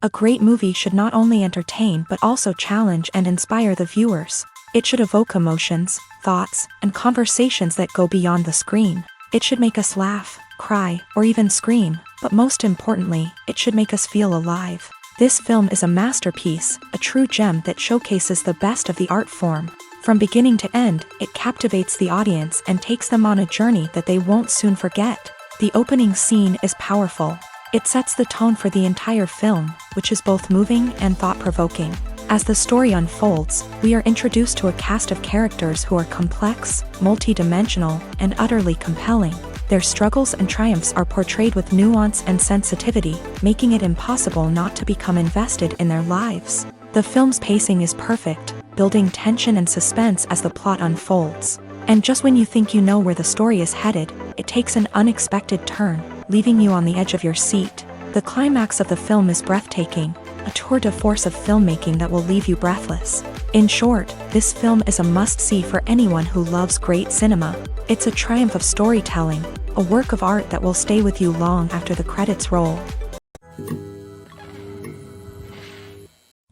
A great movie should not only entertain but also challenge and inspire the viewers. It should evoke emotions, thoughts, and conversations that go beyond the screen. It should make us laugh, cry, or even scream, but most importantly, it should make us feel alive. This film is a masterpiece, a true gem that showcases the best of the art form. From beginning to end, it captivates the audience and takes them on a journey that they won't soon forget. The opening scene is powerful. It sets the tone for the entire film, which is both moving and thought-provoking. As the story unfolds, we are introduced to a cast of characters who are complex, multi-dimensional, and utterly compelling. Their struggles and triumphs are portrayed with nuance and sensitivity, making it impossible not to become invested in their lives. The film's pacing is perfect, building tension and suspense as the plot unfolds. And just when you think you know where the story is headed, it takes an unexpected turn, leaving you on the edge of your seat. The climax of the film is breathtaking, a tour de force of filmmaking that will leave you breathless. In short, this film is a must-see for anyone who loves great cinema. It's a triumph of storytelling, a work of art that will stay with you long after the credits roll.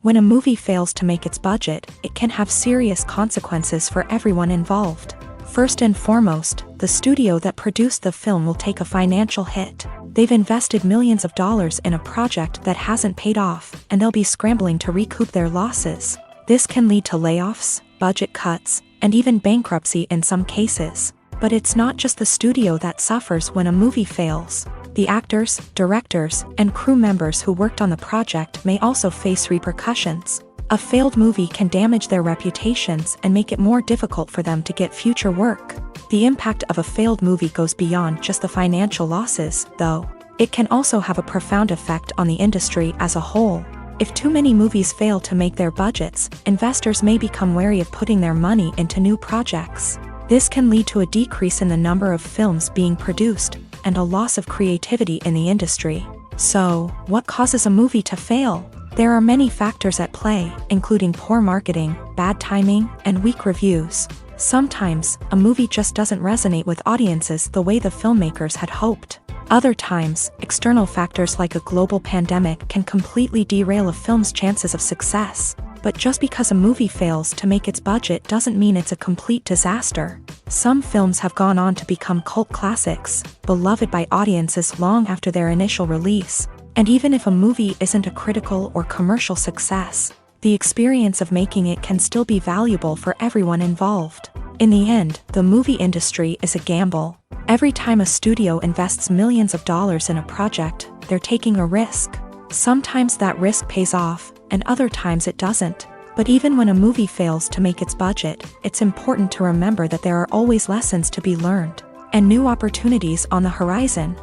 When a movie fails to make its budget, it can have serious consequences for everyone involved. First and foremost, the studio that produced the film will take a financial hit. They've invested millions of dollars in a project that hasn't paid off, and they'll be scrambling to recoup their losses. This can lead to layoffs, budget cuts, and even bankruptcy in some cases. But it's not just the studio that suffers when a movie fails. The actors, directors, and crew members who worked on the project may also face repercussions. A failed movie can damage their reputations and make it more difficult for them to get future work. The impact of a failed movie goes beyond just the financial losses, though. It can also have a profound effect on the industry as a whole. If too many movies fail to make their budgets, investors may become wary of putting their money into new projects. This can lead to a decrease in the number of films being produced, and a loss of creativity in the industry. So, what causes a movie to fail? There are many factors at play, including poor marketing, bad timing, and weak reviews. Sometimes, a movie just doesn't resonate with audiences the way the filmmakers had hoped. Other times, external factors like a global pandemic can completely derail a film's chances of success. But just because a movie fails to make its budget doesn't mean it's a complete disaster. Some films have gone on to become cult classics, beloved by audiences long after their initial release. And even if a movie isn't a critical or commercial success, the experience of making it can still be valuable for everyone involved. In the end, the movie industry is a gamble. Every time a studio invests millions of dollars in a project, they're taking a risk. Sometimes that risk pays off, and other times it doesn't. But even when a movie fails to make its budget, it's important to remember that there are always lessons to be learned, and new opportunities on the horizon.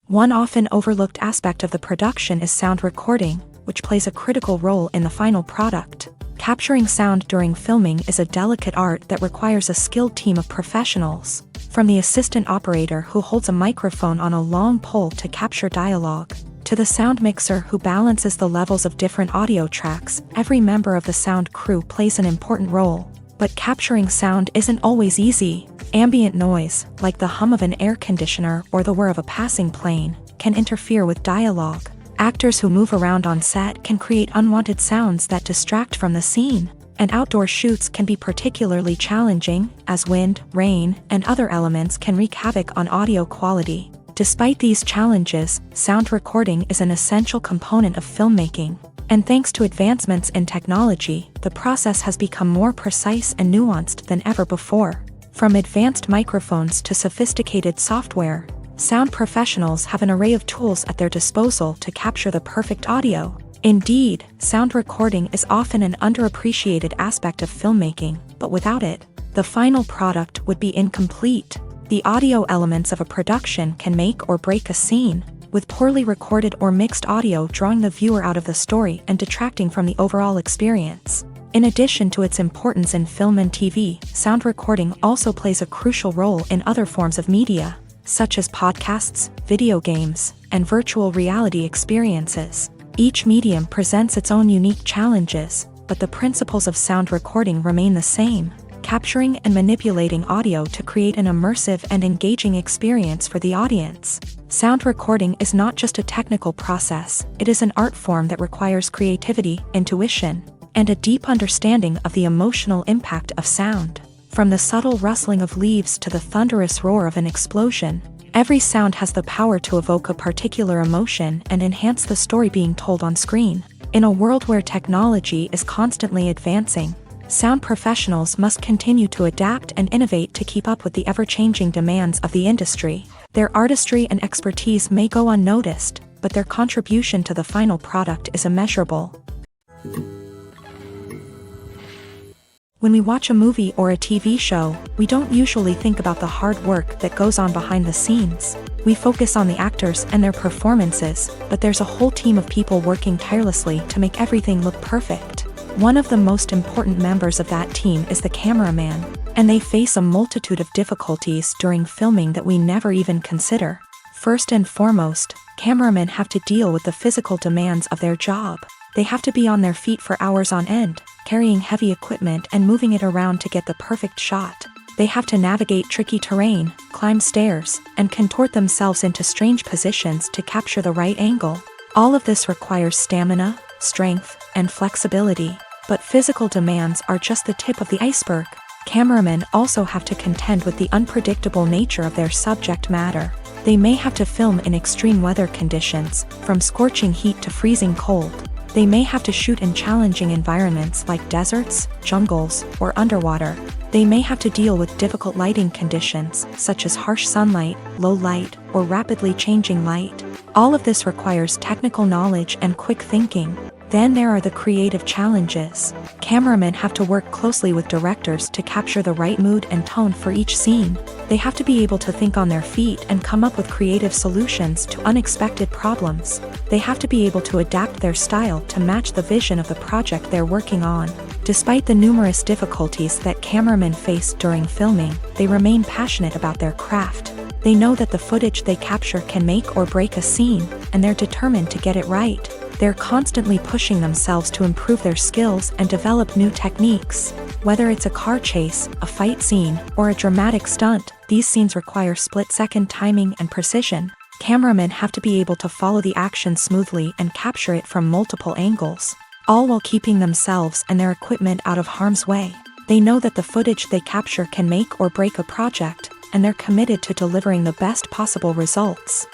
One often overlooked aspect of the production is sound recording, which plays a critical role in the final product. Capturing sound during filming is a delicate art that requires a skilled team of professionals. From the assistant operator who holds a microphone on a long pole to capture dialogue, to the sound mixer who balances the levels of different audio tracks, every member of the sound crew plays an important role. But capturing sound isn't always easy. Ambient noise, like the hum of an air conditioner or the whir of a passing plane, can interfere with dialogue. Actors who move around on set can create unwanted sounds that distract from the scene. And outdoor shoots can be particularly challenging, as wind, rain, and other elements can wreak havoc on audio quality. Despite these challenges, sound recording is an essential component of filmmaking. And thanks to advancements in technology, the process has become more precise and nuanced than ever before. From advanced microphones to sophisticated software, sound professionals have an array of tools at their disposal to capture the perfect audio. Indeed, sound recording is often an underappreciated aspect of filmmaking, but without it, the final product would be incomplete. The audio elements of a production can make or break a scene, with poorly recorded or mixed audio drawing the viewer out of the story and detracting from the overall experience. In addition to its importance in film and TV, sound recording also plays a crucial role in other forms of media, such as podcasts, video games, and virtual reality experiences. Each medium presents its own unique challenges, but the principles of sound recording remain the same. capturing and manipulating audio to create an immersive and engaging experience for the audience. Sound recording is not just a technical process, it is an art form that requires creativity, intuition, and a deep understanding of the emotional impact of sound. From the subtle rustling of leaves to the thunderous roar of an explosion, every sound has the power to evoke a particular emotion and enhance the story being told on screen. In a world where technology is constantly advancing, sound professionals must continue to adapt and innovate to keep up with the ever-changing demands of the industry. Their artistry and expertise may go unnoticed, but their contribution to the final product is immeasurable. When we watch a movie or a TV show, we don't usually think about the hard work that goes on behind the scenes. We focus on the actors and their performances, but there's a whole team of people working tirelessly to make everything look perfect. One of the most important members of that team is the cameraman, and they face a multitude of difficulties during filming that we never even consider. First and foremost, cameramen have to deal with the physical demands of their job. They have to be on their feet for hours on end, carrying heavy equipment and moving it around to get the perfect shot. They have to navigate tricky terrain, climb stairs, and contort themselves into strange positions to capture the right angle. All of this requires stamina, strength, and flexibility. But physical demands are just the tip of the iceberg. Cameramen also have to contend with the unpredictable nature of their subject matter. They may have to film in extreme weather conditions, from scorching heat to freezing cold. They may have to shoot in challenging environments like deserts, jungles, or underwater. They may have to deal with difficult lighting conditions, such as harsh sunlight, low light, or rapidly changing light. All of this requires technical knowledge and quick thinking. Then there are the creative challenges. Cameramen have to work closely with directors to capture the right mood and tone for each scene. They have to be able to think on their feet and come up with creative solutions to unexpected problems. They have to be able to adapt their style to match the vision of the project they're working on. Despite the numerous difficulties that cameramen face during filming, they remain passionate about their craft. They know that the footage they capture can make or break a scene, and they're determined to get it right. They're constantly pushing themselves to improve their skills and develop new techniques. Whether it's a car chase, a fight scene, or a dramatic stunt, these scenes require split-second timing and precision. Cameramen have to be able to follow the action smoothly and capture it from multiple angles, all while keeping themselves and their equipment out of harm's way. They know that the footage they capture can make or break a project, and they're committed to delivering the best possible results.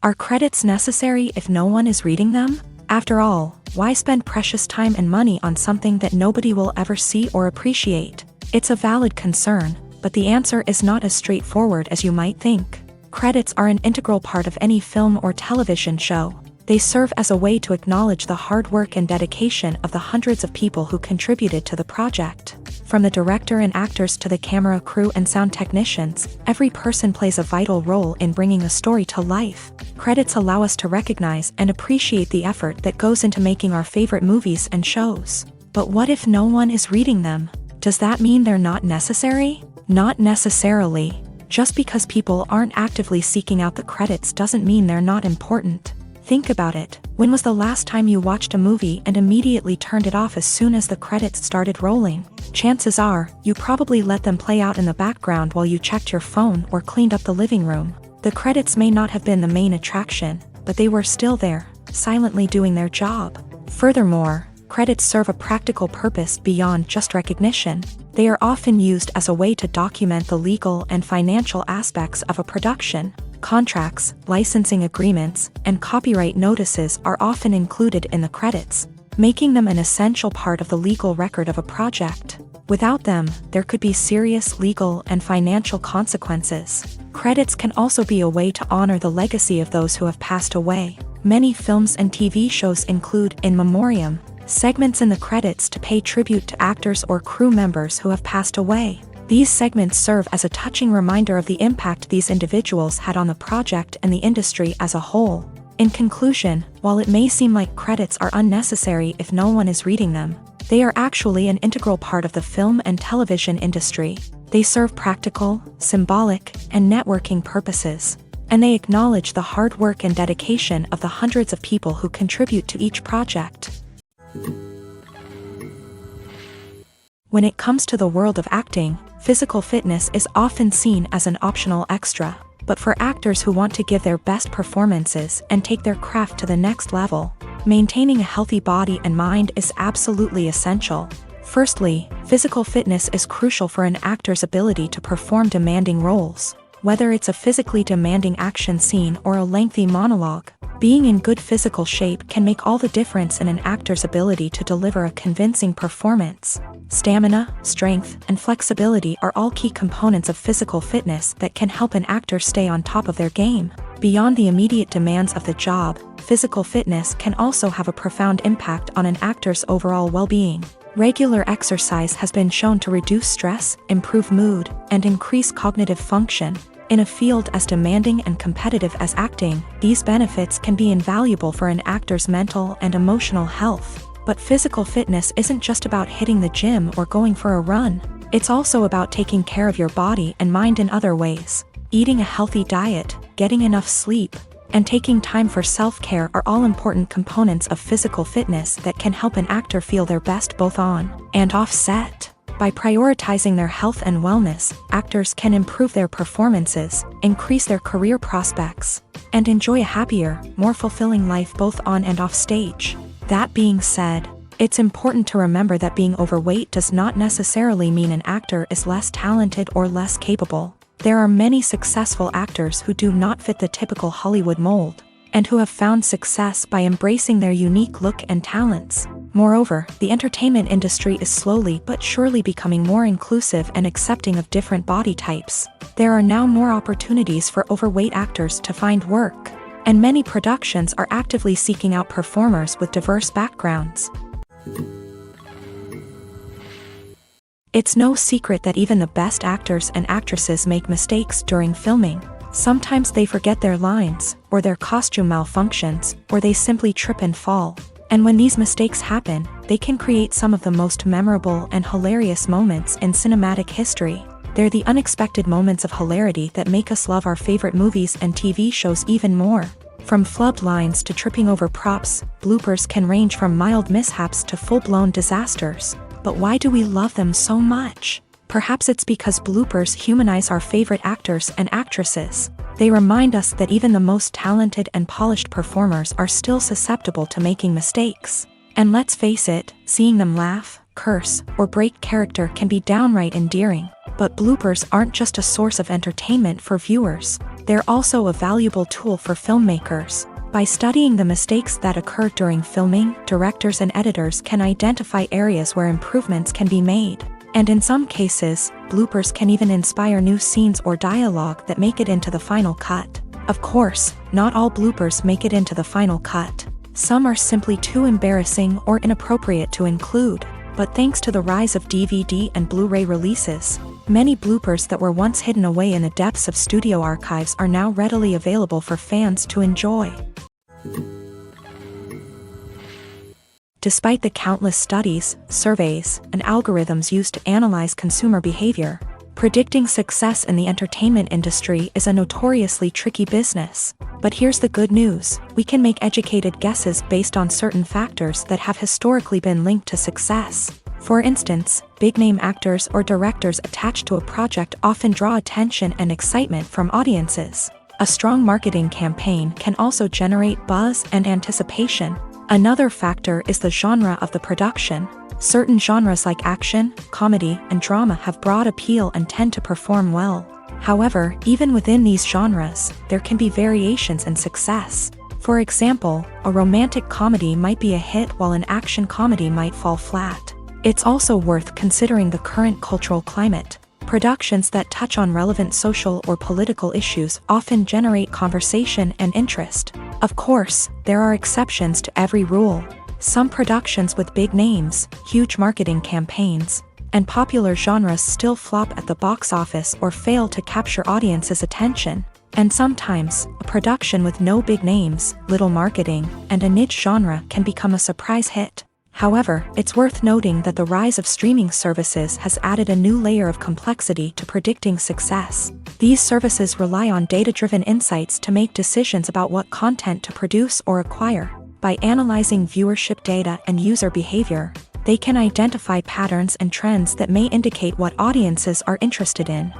Are credits necessary if no one is reading them? After all, why spend precious time and money on something that nobody will ever see or appreciate? It's a valid concern, but the answer is not as straightforward as you might think. Credits are an integral part of any film or television show. They serve as a way to acknowledge the hard work and dedication of the hundreds of people who contributed to the project. From the director and actors to the camera crew and sound technicians, every person plays a vital role in bringing a story to life. Credits allow us to recognize and appreciate the effort that goes into making our favorite movies and shows. But what if no one is reading them? Does that mean they're not necessary? Not necessarily. Just because people aren't actively seeking out the credits doesn't mean they're not important. Think about it. When was the last time you watched a movie and immediately turned it off as soon as the credits started rolling? Chances are, you probably let them play out in the background while you checked your phone or cleaned up the living room. The credits may not have been the main attraction, but they were still there, silently doing their job. Furthermore, credits serve a practical purpose beyond just recognition. They are often used as a way to document the legal and financial aspects of a production. Contracts, licensing agreements, and copyright notices are often included in the credits, making them an essential part of the legal record of a project. Without them, there could be serious legal and financial consequences. Credits can also be a way to honor the legacy of those who have passed away. Many films and TV shows include in memoriam segments in the credits to pay tribute to actors or crew members who have passed away. These segments serve as a touching reminder of the impact these individuals had on the project and the industry as a whole. In conclusion, while it may seem like credits are unnecessary if no one is reading them, they are actually an integral part of the film and television industry. They serve practical, symbolic, and networking purposes, and they acknowledge the hard work and dedication of the hundreds of people who contribute to each project. When it comes to the world of acting, physical fitness is often seen as an optional extra. But for actors who want to give their best performances and take their craft to the next level, maintaining a healthy body and mind is absolutely essential. Firstly, physical fitness is crucial for an actor's ability to perform demanding roles. Whether it's a physically demanding action scene or a lengthy monologue, being in good physical shape can make all the difference in an actor's ability to deliver a convincing performance. Stamina, strength, and flexibility are all key components of physical fitness that can help an actor stay on top of their game. Beyond the immediate demands of the job, physical fitness can also have a profound impact on an actor's overall well-being. Regular exercise has been shown to reduce stress, improve mood, and increase cognitive function. In a field as demanding and competitive as acting, these benefits can be invaluable for an actor's mental and emotional health. But physical fitness isn't just about hitting the gym or going for a run. It's also about taking care of your body and mind in other ways. Eating a healthy diet, getting enough sleep, and taking time for self-care are all important components of physical fitness that can help an actor feel their best both on and off set. By prioritizing their health and wellness, actors can improve their performances, increase their career prospects, and enjoy a happier, more fulfilling life both on and off stage. That being said, it's important to remember that being overweight does not necessarily mean an actor is less talented or less capable. There are many successful actors who do not fit the typical Hollywood mold, and who have found success by embracing their unique look and talents. Moreover, the entertainment industry is slowly but surely becoming more inclusive and accepting of different body types. There are now more opportunities for overweight actors to find work, and many productions are actively seeking out performers with diverse backgrounds. It's no secret that even the best actors and actresses make mistakes during filming. Sometimes they forget their lines, or their costume malfunctions, or they simply trip and fall. And when these mistakes happen, they can create some of the most memorable and hilarious moments in cinematic history. They're the unexpected moments of hilarity that make us love our favorite movies and TV shows even more. From flubbed lines to tripping over props, bloopers can range from mild mishaps to full-blown disasters. But why do we love them so much? Perhaps it's because bloopers humanize our favorite actors and actresses. They remind us that even the most talented and polished performers are still susceptible to making mistakes. And let's face it, seeing them laugh, curse, or break character can be downright endearing. But bloopers aren't just a source of entertainment for viewers. They're also a valuable tool for filmmakers. By studying the mistakes that occur during filming, directors and editors can identify areas where improvements can be made. And in some cases, bloopers can even inspire new scenes or dialogue that make it into the final cut. Of course, not all bloopers make it into the final cut. Some are simply too embarrassing or inappropriate to include. But thanks to the rise of DVD and Blu-ray releases, many bloopers that were once hidden away in the depths of studio archives are now readily available for fans to enjoy. Despite the countless studies, surveys, and algorithms used to analyze consumer behavior, predicting success in the entertainment industry is a notoriously tricky business. But here's the good news: we can make educated guesses based on certain factors that have historically been linked to success. For instance, big-name actors or directors attached to a project often draw attention and excitement from audiences. A strong marketing campaign can also generate buzz and anticipation. Another factor is the genre of the production. Certain genres like action, comedy, and drama have broad appeal and tend to perform well. However, even within these genres, there can be variations in success. For example, a romantic comedy might be a hit while an action comedy might fall flat. It's also worth considering the current cultural climate. Productions that touch on relevant social or political issues often generate conversation and interest. Of course, there are exceptions to every rule. Some productions with big names, huge marketing campaigns, and popular genres still flop at the box office or fail to capture audiences' attention. And sometimes, a production with no big names, little marketing, and a niche genre can become a surprise hit. However, it's worth noting that the rise of streaming services has added a new layer of complexity to predicting success. These services rely on data-driven insights to make decisions about what content to produce or acquire. By analyzing viewership data and user behavior, They can identify patterns and trends that may indicate what audiences are interested in.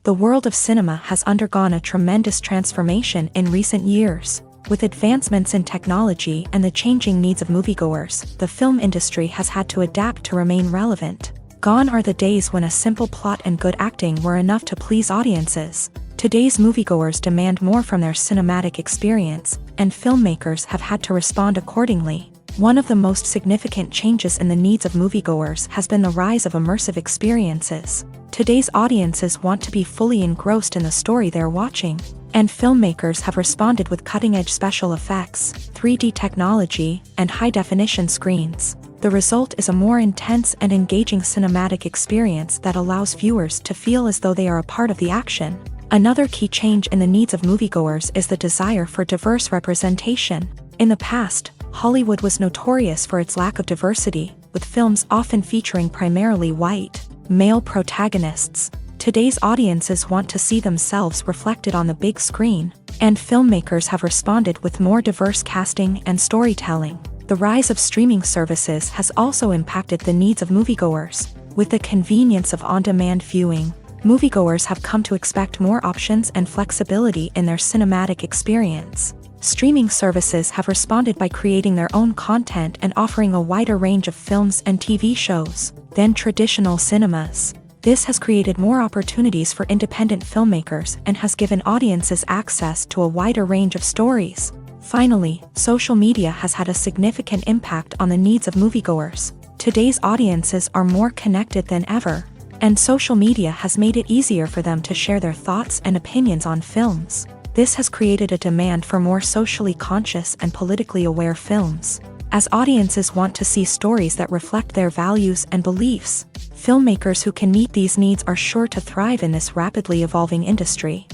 The world of cinema has undergone a tremendous transformation in recent years. With advancements in technology and the changing needs of moviegoers, the film industry has had to adapt to remain relevant. Gone are the days when a simple plot and good acting were enough to please audiences. Today's moviegoers demand more from their cinematic experience, and filmmakers have had to respond accordingly. One of the most significant changes in the needs of moviegoers has been the rise of immersive experiences. Today's audiences want to be fully engrossed in the story they're watching, and filmmakers have responded with cutting-edge special effects, 3D technology, and high-definition screens. The result is a more intense and engaging cinematic experience that allows viewers to feel as though they are a part of the action. Another key change in the needs of moviegoers is the desire for diverse representation. In the past, Hollywood was notorious for its lack of diversity, with films often featuring primarily white, male protagonists. Today's audiences want to see themselves reflected on the big screen, and filmmakers have responded with more diverse casting and storytelling. The rise of streaming services has also impacted the needs of moviegoers. With the convenience of on-demand viewing, moviegoers have come to expect more options and flexibility in their cinematic experience. Streaming services have responded by creating their own content and offering a wider range of films and TV shows than traditional cinemas. This has created more opportunities for independent filmmakers and has given audiences access to a wider range of stories. Finally, social media has had a significant impact on the needs of moviegoers. Today's audiences are more connected than ever, and social media has made it easier for them to share their thoughts and opinions on films. This has created a demand for more socially conscious and politically aware films. As audiences want to see stories that reflect their values and beliefs, filmmakers who can meet these needs are sure to thrive in this rapidly evolving industry.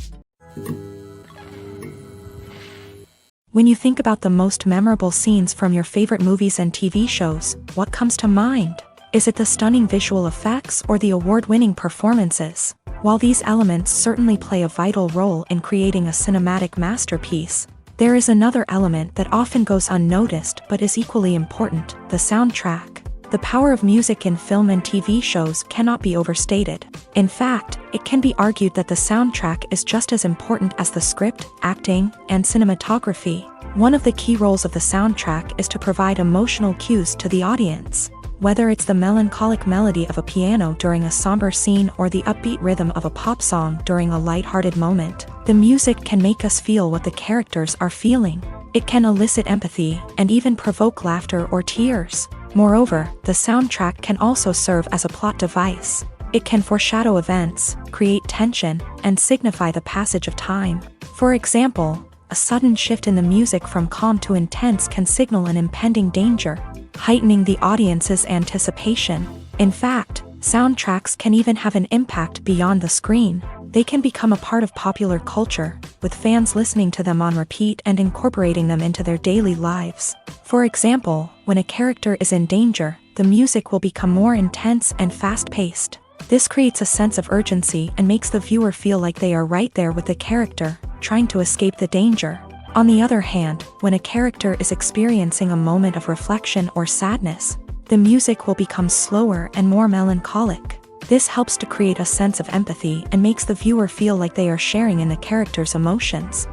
When you think about the most memorable scenes from your favorite movies and TV shows, what comes to mind? Is it the stunning visual effects or the award-winning performances? While these elements certainly play a vital role in creating a cinematic masterpiece, there is another element that often goes unnoticed but is equally important: the soundtrack. The power of music in film and TV shows cannot be overstated. In fact, it can be argued that the soundtrack is just as important as the script, acting, and cinematography. One of the key roles of the soundtrack is to provide emotional cues to the audience. Whether it's the melancholic melody of a piano during a somber scene or the upbeat rhythm of a pop song during a lighthearted moment, the music can make us feel what the characters are feeling. It can elicit empathy and even provoke laughter or tears. Moreover, the soundtrack can also serve as a plot device. It can foreshadow events, create tension, and signify the passage of time. For example, a sudden shift in the music from calm to intense can signal an impending danger, heightening the audience's anticipation. In fact, soundtracks can even have an impact beyond the screen. They can become a part of popular culture, with fans listening to them on repeat and incorporating them into their daily lives. For example, when a character is in danger, the music will become more intense and fast-paced. This creates a sense of urgency and makes the viewer feel like they are right there with the character, trying to escape the danger. On the other hand, when a character is experiencing a moment of reflection or sadness, the music will become slower and more melancholic. This helps to create a sense of empathy and makes the viewer feel like they are sharing in the character's emotions.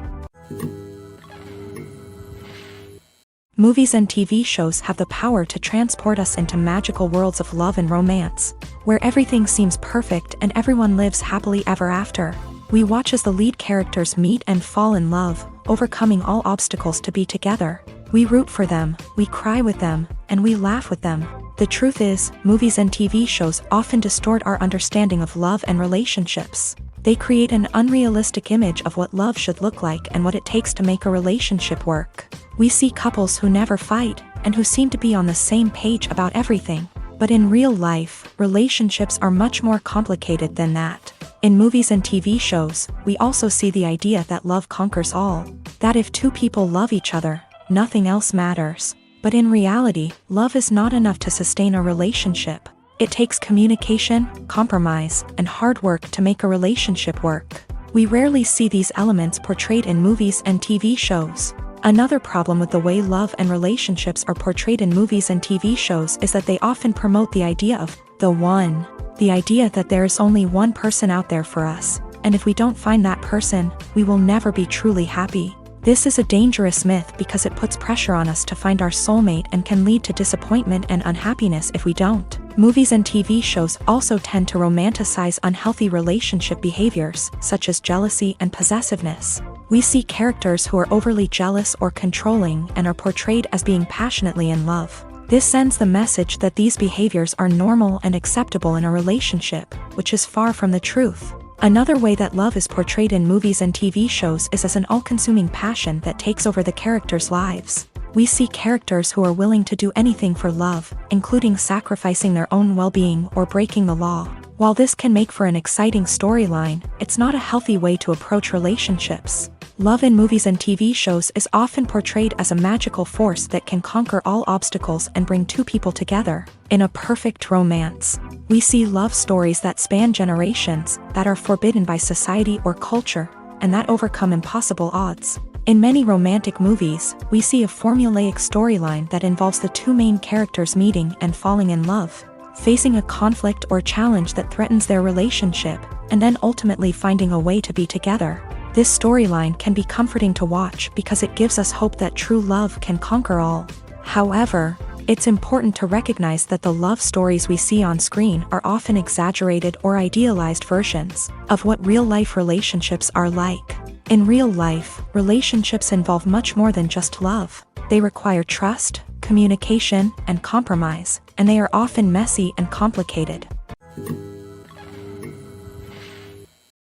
Movies and TV shows have the power to transport us into magical worlds of love and romance, where everything seems perfect and everyone lives happily ever after. We watch as the lead characters meet and fall in love, overcoming all obstacles to be together. We root for them, we cry with them, and we laugh with them. The truth is, movies and TV shows often distort our understanding of love and relationships. They create an unrealistic image of what love should look like and what it takes to make a relationship work. We see couples who never fight, and who seem to be on the same page about everything. But in real life, relationships are much more complicated than that. In movies and TV shows, we also see the idea that love conquers all. That if two people love each other, nothing else matters. But in reality, love is not enough to sustain a relationship. It takes communication, compromise, and hard work to make a relationship work. We rarely see these elements portrayed in movies and TV shows. Another problem with the way love and relationships are portrayed in movies and TV shows is that they often promote the idea of the one. The idea that there is only one person out there for us, and if we don't find that person, we will never be truly happy. This is a dangerous myth because it puts pressure on us to find our soulmate and can lead to disappointment and unhappiness if we don't. Movies and TV shows also tend to romanticize unhealthy relationship behaviors, such as jealousy and possessiveness. We see characters who are overly jealous or controlling and are portrayed as being passionately in love. This sends the message that these behaviors are normal and acceptable in a relationship, which is far from the truth. Another way that love is portrayed in movies and TV shows is as an all-consuming passion that takes over the characters' lives. We see characters who are willing to do anything for love, including sacrificing their own well-being or breaking the law. While this can make for an exciting storyline, it's not a healthy way to approach relationships. Love in movies and TV shows is often portrayed as a magical force that can conquer all obstacles and bring two people together in a perfect romance. We see love stories that span generations, that are forbidden by society or culture, and that overcome impossible odds. In many romantic movies, we see a formulaic storyline that involves the two main characters meeting and falling in love, facing a conflict or challenge that threatens their relationship, and then ultimately finding a way to be together. This storyline can be comforting to watch because it gives us hope that true love can conquer all. However, it's important to recognize that the love stories we see on screen are often exaggerated or idealized versions of what real-life relationships are like. In real life, relationships involve much more than just love. They require trust, communication, and compromise, and they are often messy and complicated.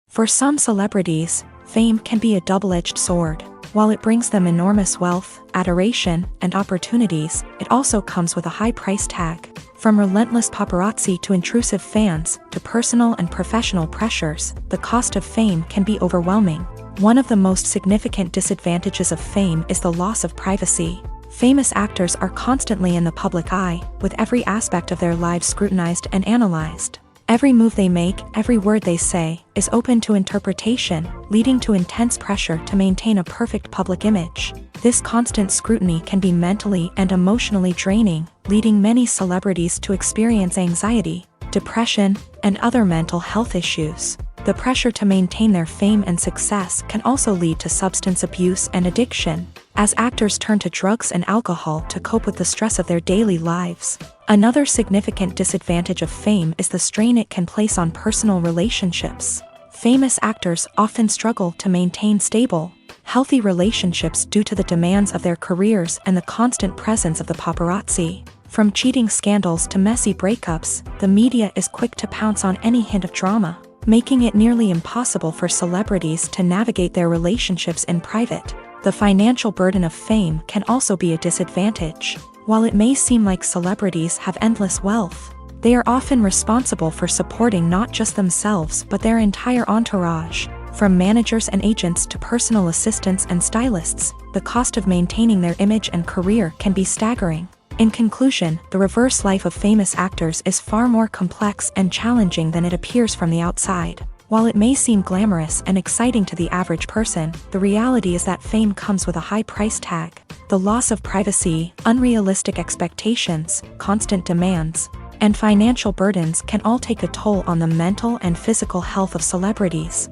For some celebrities, fame can be a double-edged sword. While it brings them enormous wealth, adoration, and opportunities, it also comes with a high price tag. From relentless paparazzi to intrusive fans, to personal and professional pressures, the cost of fame can be overwhelming. One of the most significant disadvantages of fame is the loss of privacy. Famous actors are constantly in the public eye, with every aspect of their lives scrutinized and analyzed. Every move they make, every word they say, is open to interpretation, leading to intense pressure to maintain a perfect public image. This constant scrutiny can be mentally and emotionally draining, leading many celebrities to experience anxiety, depression, and other mental health issues. The pressure to maintain their fame and success can also lead to substance abuse and addiction, as actors turn to drugs and alcohol to cope with the stress of their daily lives. Another significant disadvantage of fame is the strain it can place on personal relationships. Famous actors often struggle to maintain stable, healthy relationships due to the demands of their careers and the constant presence of the paparazzi. From cheating scandals to messy breakups, the media is quick to pounce on any hint of drama, making it nearly impossible for celebrities to navigate their relationships in private. The financial burden of fame can also be a disadvantage. While it may seem like celebrities have endless wealth, they are often responsible for supporting not just themselves but their entire entourage. From managers and agents to personal assistants and stylists, the cost of maintaining their image and career can be staggering. In conclusion, the reverse life of famous actors is far more complex and challenging than it appears from the outside. While it may seem glamorous and exciting to the average person, the reality is that fame comes with a high price tag. The loss of privacy, unrealistic expectations, constant demands, and financial burdens can all take a toll on the mental and physical health of celebrities.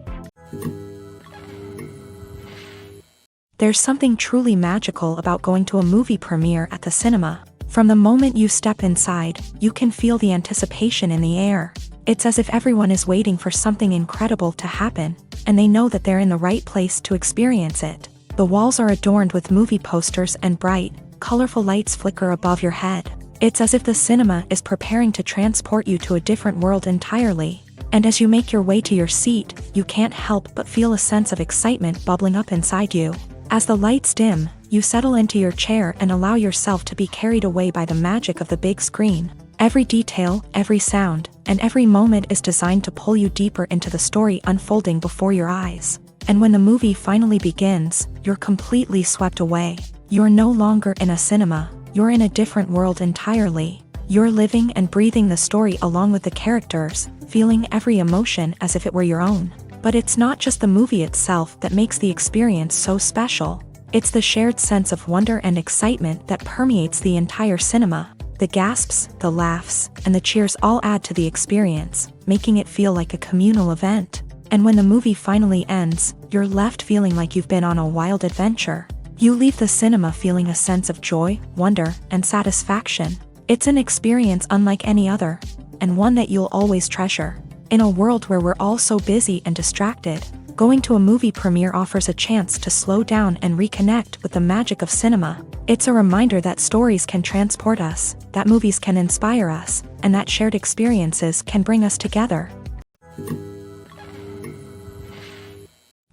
There's something truly magical about going to a movie premiere at the cinema. From the moment you step inside, you can feel the anticipation in the air. It's as if everyone is waiting for something incredible to happen, and they know that they're in the right place to experience it. The walls are adorned with movie posters and bright, colorful lights flicker above your head. It's as if the cinema is preparing to transport you to a different world entirely. And as you make your way to your seat, you can't help but feel a sense of excitement bubbling up inside you. As the lights dim, you settle into your chair and allow yourself to be carried away by the magic of the big screen. Every detail, every sound, and every moment is designed to pull you deeper into the story unfolding before your eyes. And when the movie finally begins, you're completely swept away. You're no longer in a cinema, you're in a different world entirely. You're living and breathing the story along with the characters, feeling every emotion as if it were your own. But it's not just the movie itself that makes the experience so special. It's the shared sense of wonder and excitement that permeates the entire cinema. The gasps, the laughs, and the cheers all add to the experience, making it feel like a communal event. And when the movie finally ends, you're left feeling like you've been on a wild adventure. You leave the cinema feeling a sense of joy, wonder, and satisfaction. It's an experience unlike any other, and one that you'll always treasure. In a world where we're all so busy and distracted, going to a movie premiere offers a chance to slow down and reconnect with the magic of cinema. It's a reminder that stories can transport us, that movies can inspire us, and that shared experiences can bring us together.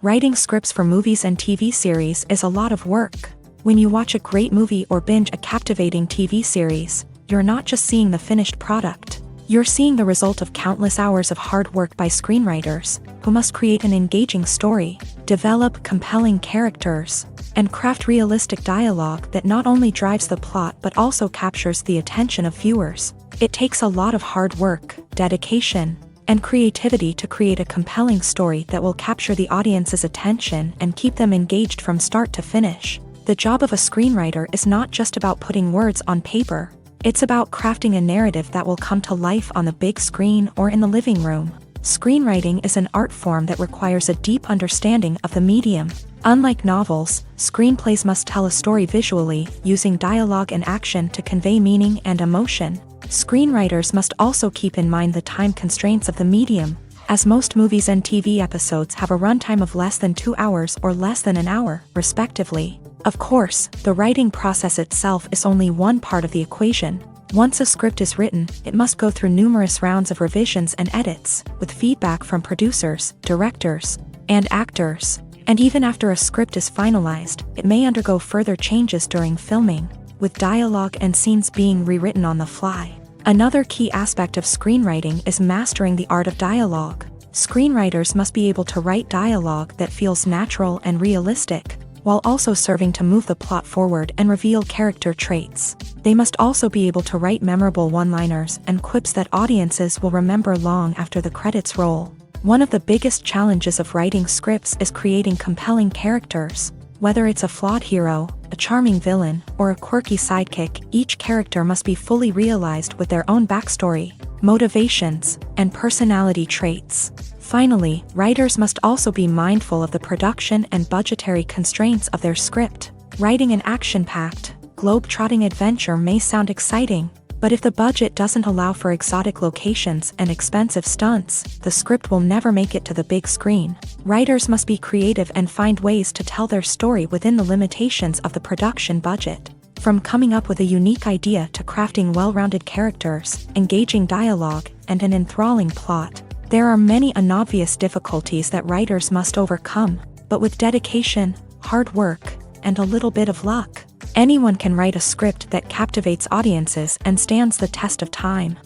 Writing scripts for movies and TV series is a lot of work. When you watch a great movie or binge a captivating TV series, you're not just seeing the finished product. You're seeing the result of countless hours of hard work by screenwriters, who must create an engaging story, develop compelling characters, and craft realistic dialogue that not only drives the plot but also captures the attention of viewers. It takes a lot of hard work, dedication, and creativity to create a compelling story that will capture the audience's attention and keep them engaged from start to finish. The job of a screenwriter is not just about putting words on paper. It's about crafting a narrative that will come to life on the big screen or in the living room. Screenwriting is an art form that requires a deep understanding of the medium. Unlike novels, screenplays must tell a story visually, using dialogue and action to convey meaning and emotion. Screenwriters must also keep in mind the time constraints of the medium, as most movies and TV episodes have a runtime of less than 2 hours or less than an hour, respectively. Of course, the writing process itself is only one part of the equation. Once a script is written, it must go through numerous rounds of revisions and edits, with feedback from producers, directors, and actors. And even after a script is finalized, it may undergo further changes during filming, with dialogue and scenes being rewritten on the fly. Another key aspect of screenwriting is mastering the art of dialogue. Screenwriters must be able to write dialogue that feels natural and realistic, while also serving to move the plot forward and reveal character traits. They must also be able to write memorable one-liners and quips that audiences will remember long after the credits roll. One of the biggest challenges of writing scripts is creating compelling characters. Whether it's a flawed hero, a charming villain, or a quirky sidekick, each character must be fully realized with their own backstory, motivations, and personality traits. Finally, writers must also be mindful of the production and budgetary constraints of their script. Writing an action-packed, globe-trotting adventure may sound exciting, but if the budget doesn't allow for exotic locations and expensive stunts, the script will never make it to the big screen. Writers must be creative and find ways to tell their story within the limitations of the production budget. From coming up with a unique idea to crafting well-rounded characters, engaging dialogue, and an enthralling plot, there are many unobvious difficulties that writers must overcome, but with dedication, hard work, and a little bit of luck, anyone can write a script that captivates audiences and stands the test of time.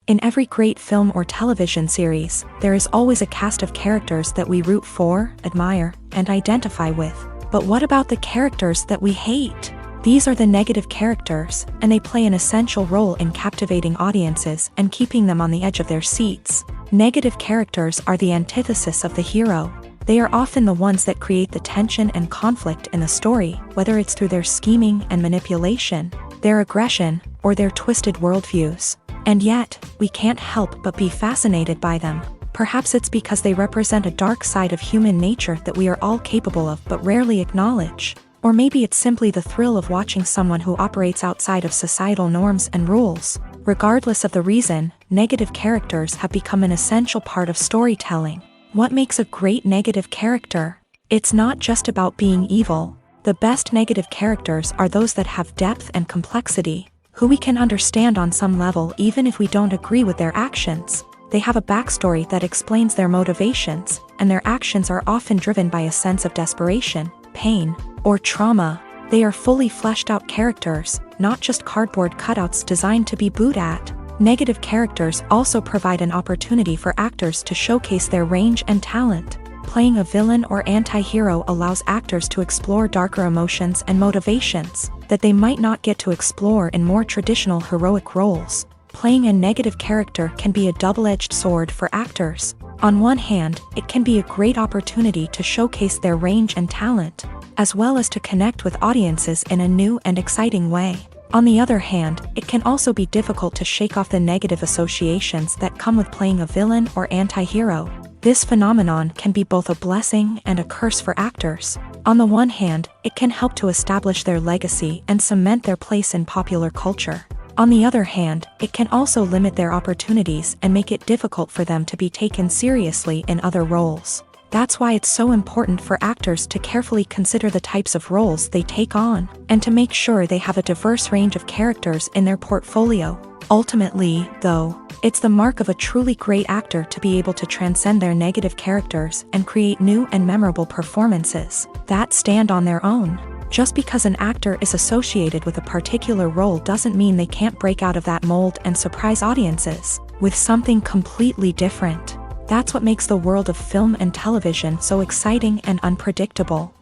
In every great film or television series, there is always a cast of characters that we root for, admire, and identify with. But what about the characters that we hate? These are the negative characters, and they play an essential role in captivating audiences and keeping them on the edge of their seats. Negative characters are the antithesis of the hero. They are often the ones that create the tension and conflict in the story, whether it's through their scheming and manipulation, their aggression, or their twisted worldviews. And yet, we can't help but be fascinated by them. Perhaps it's because they represent a dark side of human nature that we are all capable of but rarely acknowledge. Or maybe it's simply the thrill of watching someone who operates outside of societal norms and rules. Regardless of the reason, negative characters have become an essential part of storytelling. What makes a great negative character? It's not just about being evil. The best negative characters are those that have depth and complexity, who we can understand on some level even if we don't agree with their actions. They have a backstory that explains their motivations, and their actions are often driven by a sense of desperation, pain, or trauma. They are fully fleshed out characters, not just cardboard cutouts designed to be booed at. Negative characters also provide an opportunity for actors to showcase their range and talent. Playing a villain or anti-hero allows actors to explore darker emotions and motivations that they might not get to explore in more traditional heroic roles. Playing a negative character can be a double-edged sword for actors. On one hand, it can be a great opportunity to showcase their range and talent, as well as to connect with audiences in a new and exciting way. On the other hand, it can also be difficult to shake off the negative associations that come with playing a villain or anti-hero. This phenomenon can be both a blessing and a curse for actors. On the one hand, it can help to establish their legacy and cement their place in popular culture. On the other hand, it can also limit their opportunities and make it difficult for them to be taken seriously in other roles. That's why it's so important for actors to carefully consider the types of roles they take on, and to make sure they have a diverse range of characters in their portfolio. Ultimately, though, it's the mark of a truly great actor to be able to transcend their negative characters and create new and memorable performances that stand on their own. Just because an actor is associated with a particular role doesn't mean they can't break out of that mold and surprise audiences with something completely different. That's what makes the world of film and television so exciting and unpredictable.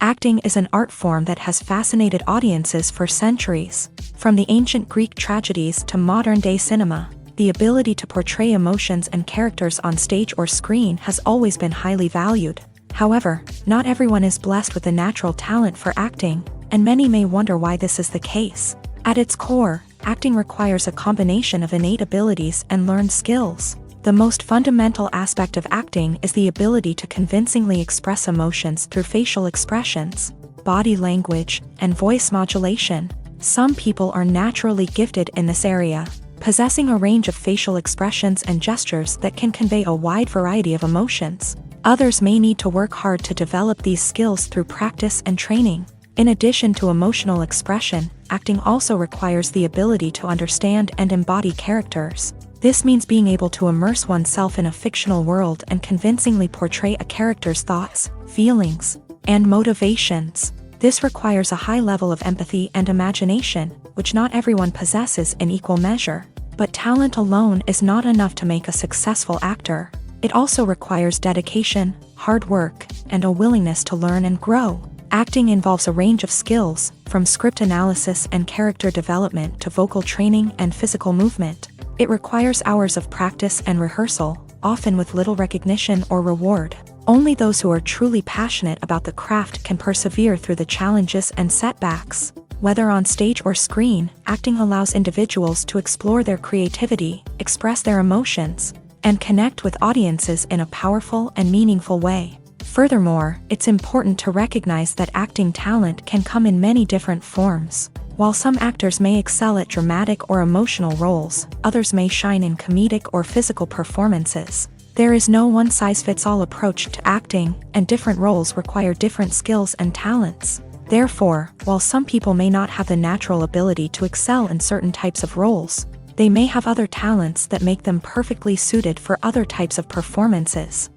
Acting is an art form that has fascinated audiences for centuries. From the ancient Greek tragedies to modern-day cinema, the ability to portray emotions and characters on stage or screen has always been highly valued. However, not everyone is blessed with a natural talent for acting, and many may wonder why this is the case. At its core, acting requires a combination of innate abilities and learned skills. The most fundamental aspect of acting is the ability to convincingly express emotions through facial expressions, body language, and voice modulation. Some people are naturally gifted in this area, possessing a range of facial expressions and gestures that can convey a wide variety of emotions. Others may need to work hard to develop these skills through practice and training. In addition to emotional expression, acting also requires the ability to understand and embody characters. This means being able to immerse oneself in a fictional world and convincingly portray a character's thoughts, feelings, and motivations. This requires a high level of empathy and imagination, which not everyone possesses in equal measure. But talent alone is not enough to make a successful actor. It also requires dedication, hard work, and a willingness to learn and grow. Acting involves a range of skills, from script analysis and character development to vocal training and physical movement. It requires hours of practice and rehearsal, often with little recognition or reward. Only those who are truly passionate about the craft can persevere through the challenges and setbacks. Whether on stage or screen, acting allows individuals to explore their creativity, express their emotions, and connect with audiences in a powerful and meaningful way. Furthermore, it's important to recognize that acting talent can come in many different forms. While some actors may excel at dramatic or emotional roles, others may shine in comedic or physical performances. There is no one-size-fits-all approach to acting, and different roles require different skills and talents. Therefore, while some people may not have the natural ability to excel in certain types of roles, they may have other talents that make them perfectly suited for other types of performances.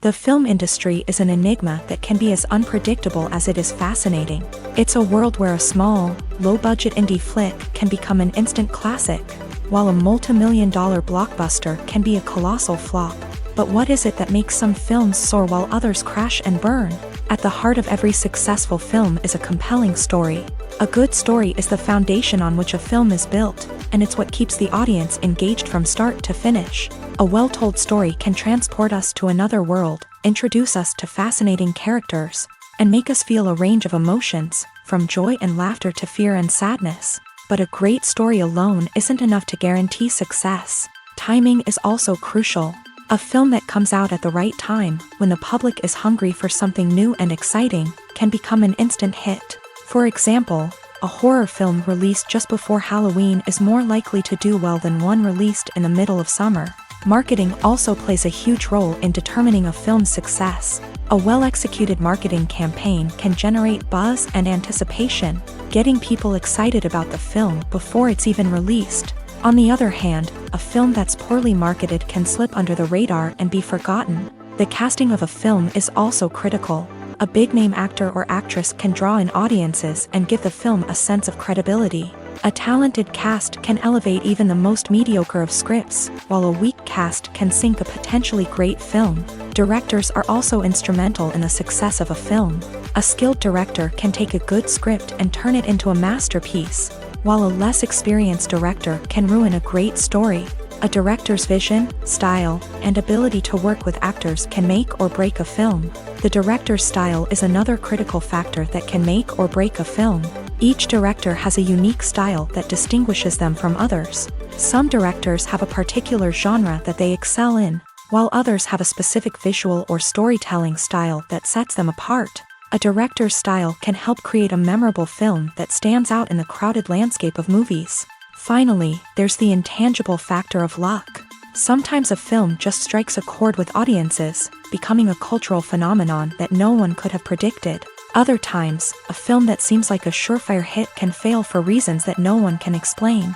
The film industry is an enigma that can be as unpredictable as it is fascinating. It's a world where a small, low-budget indie flick can become an instant classic, while a multi-million-dollar blockbuster can be a colossal flop. But what is it that makes some films soar while others crash and burn? At the heart of every successful film is a compelling story. A good story is the foundation on which a film is built, and it's what keeps the audience engaged from start to finish. A well-told story can transport us to another world, introduce us to fascinating characters, and make us feel a range of emotions, from joy and laughter to fear and sadness. But a great story alone isn't enough to guarantee success. Timing is also crucial. A film that comes out at the right time, when the public is hungry for something new and exciting, can become an instant hit. For example, a horror film released just before Halloween is more likely to do well than one released in the middle of summer. Marketing also plays a huge role in determining a film's success. A well-executed marketing campaign can generate buzz and anticipation, getting people excited about the film before it's even released. On the other hand, a film that's poorly marketed can slip under the radar and be forgotten. The casting of a film is also critical. A big-name actor or actress can draw in audiences and give the film a sense of credibility. A talented cast can elevate even the most mediocre of scripts, while a weak cast can sink a potentially great film. Directors are also instrumental in the success of a film. A skilled director can take a good script and turn it into a masterpiece. while a less experienced director can ruin a great story. A director's vision, style, and ability to work with actors can make or break a film. The director's style is another critical factor that can make or break a film. Each director has a unique style that distinguishes them from others. Some directors have a particular genre that they excel in, while others have a specific visual or storytelling style that sets them apart. A director's style can help create a memorable film that stands out in the crowded landscape of movies. Finally, there's the intangible factor of luck. Sometimes a film just strikes a chord with audiences, becoming a cultural phenomenon that no one could have predicted. Other times, a film that seems like a surefire hit can fail for reasons that no one can explain.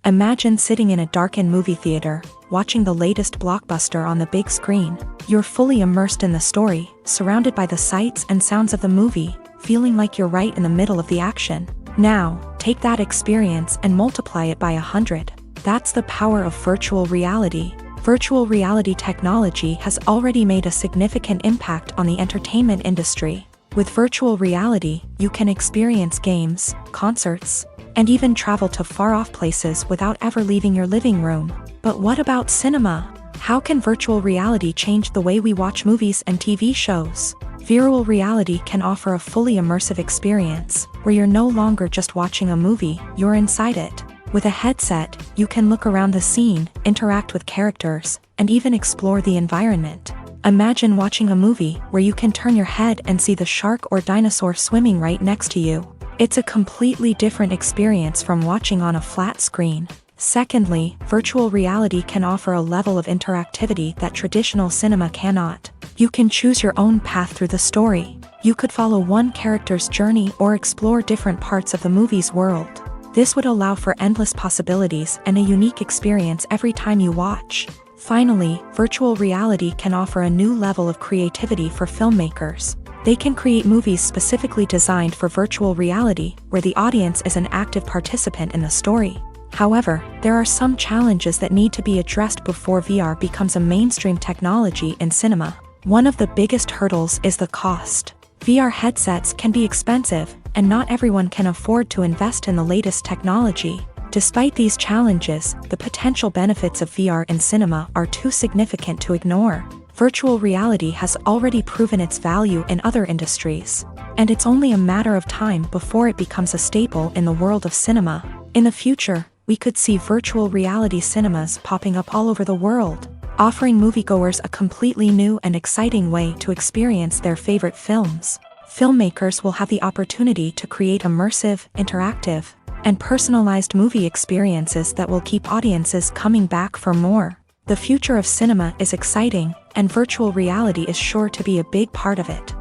Imagine sitting in a darkened movie theater, watching the latest blockbuster on the big screen. You're fully immersed in the story, surrounded by the sights and sounds of the movie, feeling like you're right in the middle of the action. Now, take that experience and multiply it by 100. That's the power of virtual reality. Virtual reality technology has already made a significant impact on the entertainment industry. With virtual reality, you can experience games, concerts, and even travel to far-off places without ever leaving your living room. But what about cinema? How can virtual reality change the way we watch movies and TV shows? Virtual reality can offer a fully immersive experience, where you're no longer just watching a movie, you're inside it. With a headset, you can look around the scene, interact with characters, and even explore the environment. Imagine watching a movie where you can turn your head and see the shark or dinosaur swimming right next to you. It's a completely different experience from watching on a flat screen. Secondly, virtual reality can offer a level of interactivity that traditional cinema cannot. You can choose your own path through the story. You could follow one character's journey or explore different parts of the movie's world. This would allow for endless possibilities and a unique experience every time you watch. Finally, virtual reality can offer a new level of creativity for filmmakers. They can create movies specifically designed for virtual reality, where the audience is an active participant in the story. However, there are some challenges that need to be addressed before VR becomes a mainstream technology in cinema. One of the biggest hurdles is the cost. VR headsets can be expensive, and not everyone can afford to invest in the latest technology. Despite these challenges, the potential benefits of VR in cinema are too significant to ignore. Virtual reality has already proven its value in other industries, and it's only a matter of time before it becomes a staple in the world of cinema. In the future, we could see virtual reality cinemas popping up all over the world, offering moviegoers a completely new and exciting way to experience their favorite films. Filmmakers will have the opportunity to create immersive, interactive, and personalized movie experiences that will keep audiences coming back for more. The future of cinema is exciting, and virtual reality is sure to be a big part of it.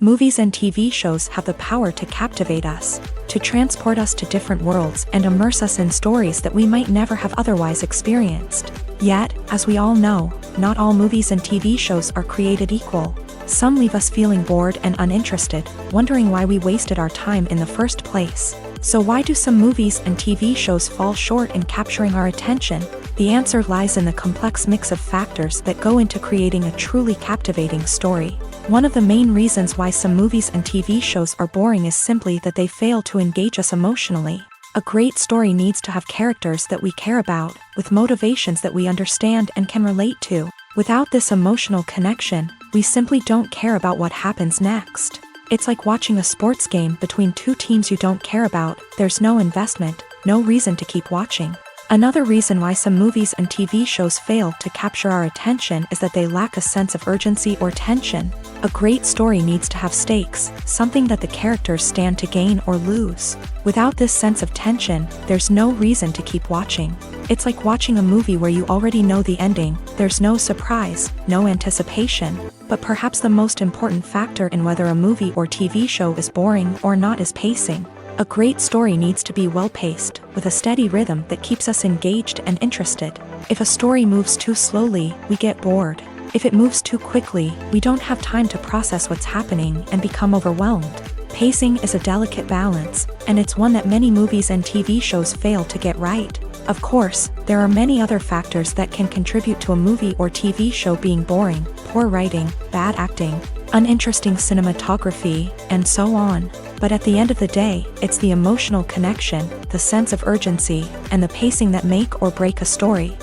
Movies and TV shows have the power to captivate us, to transport us to different worlds and immerse us in stories that we might never have otherwise experienced. Yet, as we all know, not all movies and TV shows are created equal. Some leave us feeling bored and uninterested, wondering why we wasted our time in the first place. So why do some movies and TV shows fall short in capturing our attention? The answer lies in the complex mix of factors that go into creating a truly captivating story. One of the main reasons why some movies and TV shows are boring is simply that they fail to engage us emotionally. A great story needs to have characters that we care about, with motivations that we understand and can relate to. Without this emotional connection, we simply don't care about what happens next. It's like watching a sports game between two teams you don't care about. There's no investment, no reason to keep watching. Another reason why some movies and TV shows fail to capture our attention is that they lack a sense of urgency or tension. A great story needs to have stakes, something that the characters stand to gain or lose. Without this sense of tension, there's no reason to keep watching. It's like watching a movie where you already know the ending. There's no surprise, no anticipation. But perhaps the most important factor in whether a movie or TV show is boring or not is pacing. A great story needs to be well-paced, with a steady rhythm that keeps us engaged and interested. If a story moves too slowly, we get bored. If it moves too quickly, we don't have time to process what's happening and become overwhelmed. Pacing is a delicate balance, and it's one that many movies and TV shows fail to get right. Of course, there are many other factors that can contribute to a movie or TV show being boring: poor writing, bad acting, uninteresting cinematography, and so on. But at the end of the day, it's the emotional connection, the sense of urgency, and the pacing that make or break a story.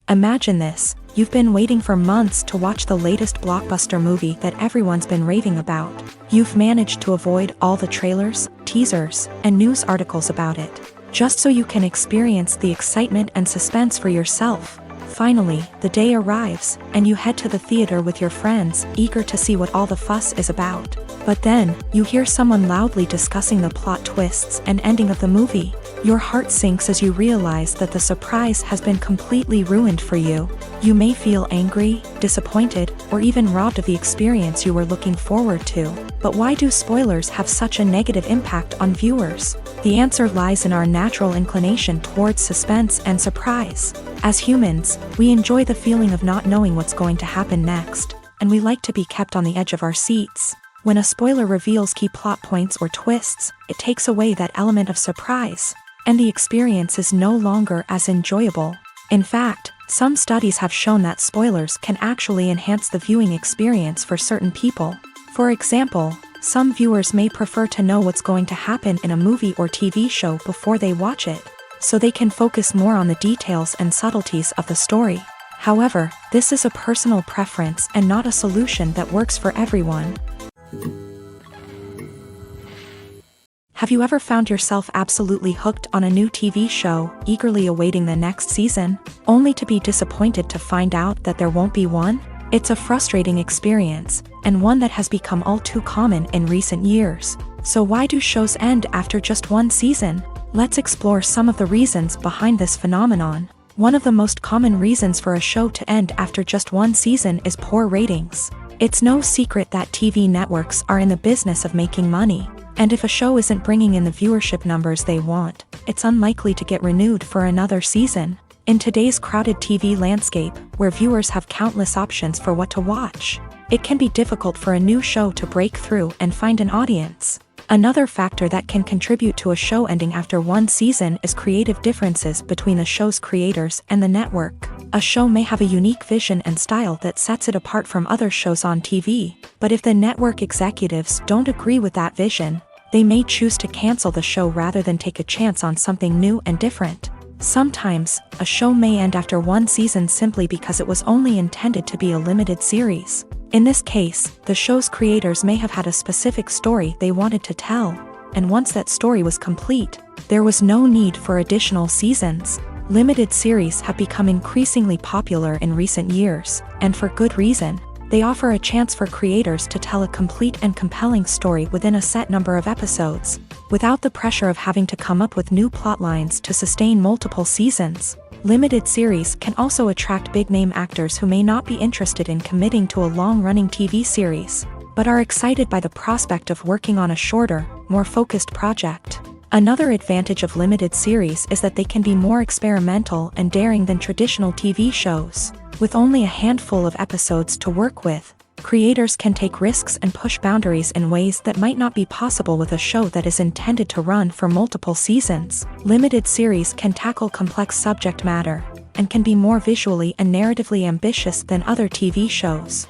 Imagine this: you've been waiting for months to watch the latest blockbuster movie that everyone's been raving about. You've managed to avoid all the trailers, teasers, and news articles about it, just so you can experience the excitement and suspense for yourself. Finally, the day arrives, and you head to the theater with your friends, eager to see what all the fuss is about. But then, you hear someone loudly discussing the plot twists and ending of the movie. Your heart sinks as you realize that the surprise has been completely ruined for you. You may feel angry, disappointed, or even robbed of the experience you were looking forward to. But why do spoilers have such a negative impact on viewers? The answer lies in our natural inclination towards suspense and surprise. As humans, we enjoy the feeling of not knowing what's going to happen next, and we like to be kept on the edge of our seats. When a spoiler reveals key plot points or twists, it takes away that element of surprise, and the experience is no longer as enjoyable. In fact, some studies have shown that spoilers can actually enhance the viewing experience for certain people. For example, some viewers may prefer to know what's going to happen in a movie or TV show before they watch it, so they can focus more on the details and subtleties of the story. However, this is a personal preference and not a solution that works for everyone. Have you ever found yourself absolutely hooked on a new TV show, eagerly awaiting the next season, only to be disappointed to find out that there won't be one? It's a frustrating experience, and one that has become all too common in recent years. So why do shows end after just one season? Let's explore some of the reasons behind this phenomenon. One of the most common reasons for a show to end after just one season is poor ratings. It's no secret that TV networks are in the business of making money, and if a show isn't bringing in the viewership numbers they want, it's unlikely to get renewed for another season. In today's crowded TV landscape, where viewers have countless options for what to watch, it can be difficult for a new show to break through and find an audience. Another factor that can contribute to a show ending after one season is creative differences between the show's creators and the network. A show may have a unique vision and style that sets it apart from other shows on TV, but if the network executives don't agree with that vision, they may choose to cancel the show rather than take a chance on something new and different. Sometimes, a show may end after one season simply because it was only intended to be a limited series. In this case, the show's creators may have had a specific story they wanted to tell, and once that story was complete, there was no need for additional seasons. Limited series have become increasingly popular in recent years, and for good reason. They offer a chance for creators to tell a complete and compelling story within a set number of episodes, without the pressure of having to come up with new plotlines to sustain multiple seasons. Limited series can also attract big-name actors who may not be interested in committing to a long-running TV series, but are excited by the prospect of working on a shorter, more focused project. Another advantage of limited series is that they can be more experimental and daring than traditional TV shows. With only a handful of episodes to work with, creators can take risks and push boundaries in ways that might not be possible with a show that is intended to run for multiple seasons. Limited series can tackle complex subject matter, and can be more visually and narratively ambitious than other TV shows.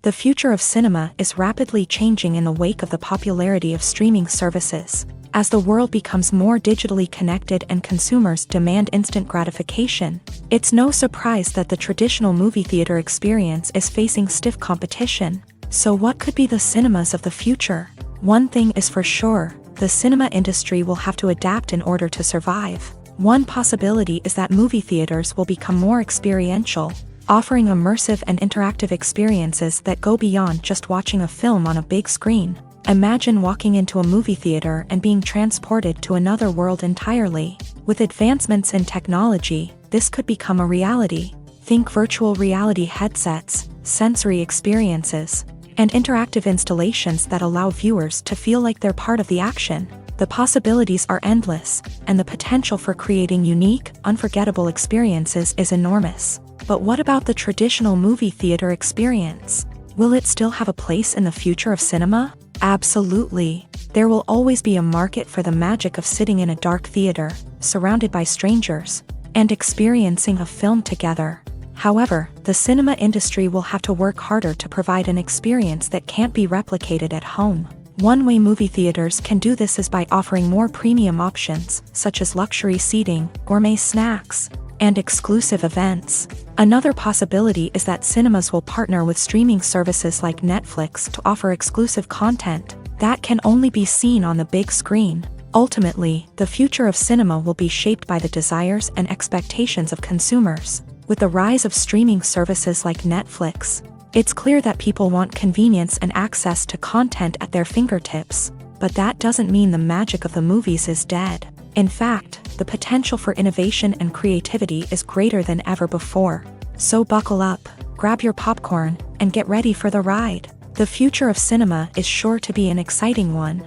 The future of cinema is rapidly changing in the wake of the popularity of streaming services. As the world becomes more digitally connected and consumers demand instant gratification, it's no surprise that the traditional movie theater experience is facing stiff competition. So what could be the cinemas of the future? One thing is for sure, the cinema industry will have to adapt in order to survive. One possibility is that movie theaters will become more experiential, offering immersive and interactive experiences that go beyond just watching a film on a big screen. Imagine walking into a movie theater and being transported to another world entirely. With advancements in technology, this could become a reality. Think virtual reality headsets, sensory experiences, and interactive installations that allow viewers to feel like they're part of the action. The possibilities are endless, and the potential for creating unique, unforgettable experiences is enormous. But what about the traditional movie theater experience? Will it still have a place in the future of cinema? Absolutely. There will always be a market for the magic of sitting in a dark theater, surrounded by strangers, and experiencing a film together. However, the cinema industry will have to work harder to provide an experience that can't be replicated at home. One way movie theaters can do this is by offering more premium options, such as luxury seating, gourmet snacks, and exclusive events. Another possibility is that cinemas will partner with streaming services like Netflix to offer exclusive content that can only be seen on the big screen. Ultimately, the future of cinema will be shaped by the desires and expectations of consumers. With the rise of streaming services like Netflix, it's clear that people want convenience and access to content at their fingertips, but that doesn't mean the magic of the movies is dead. In fact, the potential for innovation and creativity is greater than ever before. So buckle up, grab your popcorn, and get ready for the ride. The future of cinema is sure to be an exciting one.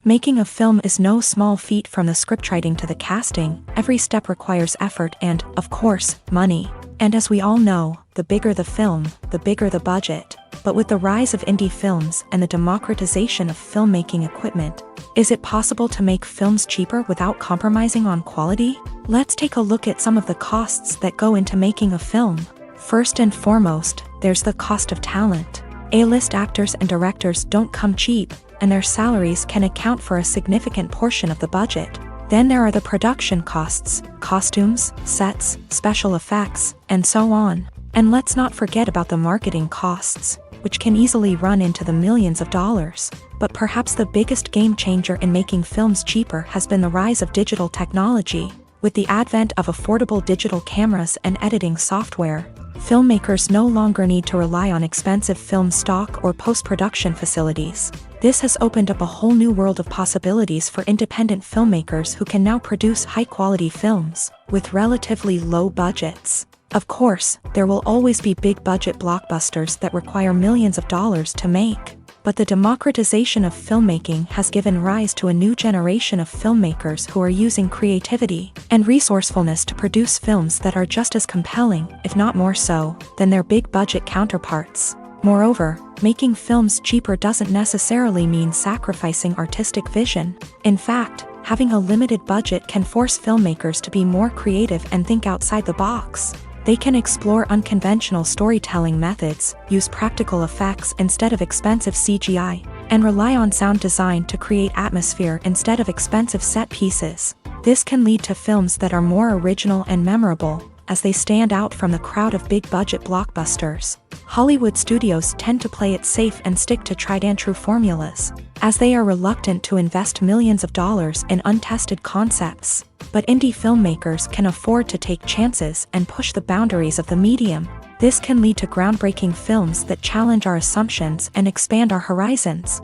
Making a film is no small feat. From the scriptwriting to the casting, every step requires effort and, of course, money. And as we all know, the bigger the film, the bigger the budget. But with the rise of indie films and the democratization of filmmaking equipment, is it possible to make films cheaper without compromising on quality? Let's take a look at some of the costs that go into making a film. First and foremost, there's the cost of talent. A-list actors and directors don't come cheap, and their salaries can account for a significant portion of the budget. Then there are the production costs, costumes, sets, special effects, and so on. And let's not forget about the marketing costs, which can easily run into the millions of dollars. But perhaps the biggest game changer in making films cheaper has been the rise of digital technology. With the advent of affordable digital cameras and editing software, filmmakers no longer need to rely on expensive film stock or post-production facilities. This has opened up a whole new world of possibilities for independent filmmakers who can now produce high-quality films with relatively low budgets. Of course, there will always be big-budget blockbusters that require millions of dollars to make. But the democratization of filmmaking has given rise to a new generation of filmmakers who are using creativity and resourcefulness to produce films that are just as compelling, if not more so, than their big-budget counterparts. Moreover, making films cheaper doesn't necessarily mean sacrificing artistic vision. In fact, having a limited budget can force filmmakers to be more creative and think outside the box. They can explore unconventional storytelling methods, use practical effects instead of expensive CGI, and rely on sound design to create atmosphere instead of expensive set pieces. This can lead to films that are more original and memorable, as they stand out from the crowd of big-budget blockbusters. Hollywood studios tend to play it safe and stick to tried-and-true formulas, as they are reluctant to invest millions of dollars in untested concepts. But indie filmmakers can afford to take chances and push the boundaries of the medium. This can lead to groundbreaking films that challenge our assumptions and expand our horizons.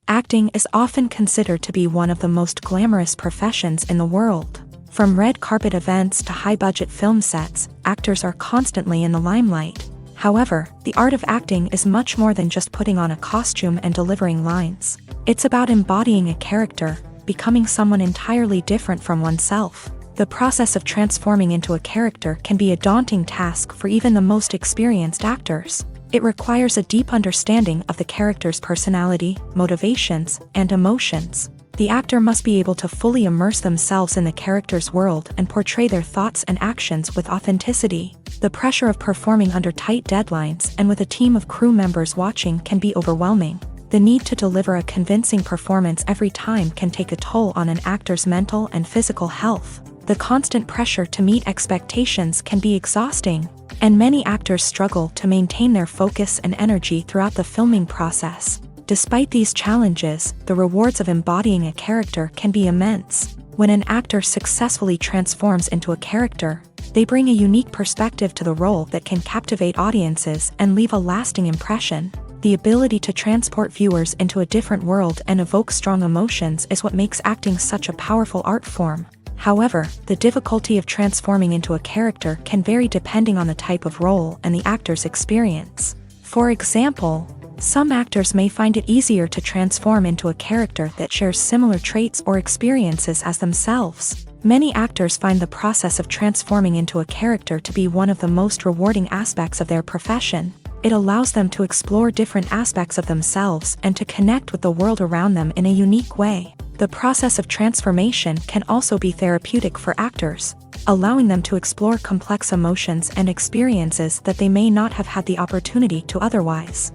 Acting is often considered to be one of the most glamorous professions in the world. From red carpet events to high-budget film sets, actors are constantly in the limelight. However, the art of acting is much more than just putting on a costume and delivering lines. It's about embodying a character, becoming someone entirely different from oneself. The process of transforming into a character can be a daunting task for even the most experienced actors. It requires a deep understanding of the character's personality, motivations, and emotions. The actor must be able to fully immerse themselves in the character's world and portray their thoughts and actions with authenticity. The pressure of performing under tight deadlines and with a team of crew members watching can be overwhelming. The need to deliver a convincing performance every time can take a toll on an actor's mental and physical health. The constant pressure to meet expectations can be exhausting, and many actors struggle to maintain their focus and energy throughout the filming process. Despite these challenges, the rewards of embodying a character can be immense. When an actor successfully transforms into a character, they bring a unique perspective to the role that can captivate audiences and leave a lasting impression. The ability to transport viewers into a different world and evoke strong emotions is what makes acting such a powerful art form. However, the difficulty of transforming into a character can vary depending on the type of role and the actor's experience. For example, some actors may find it easier to transform into a character that shares similar traits or experiences as themselves. Many actors find the process of transforming into a character to be one of the most rewarding aspects of their profession. It allows them to explore different aspects of themselves and to connect with the world around them in a unique way. The process of transformation can also be therapeutic for actors, allowing them to explore complex emotions and experiences that they may not have had the opportunity to otherwise.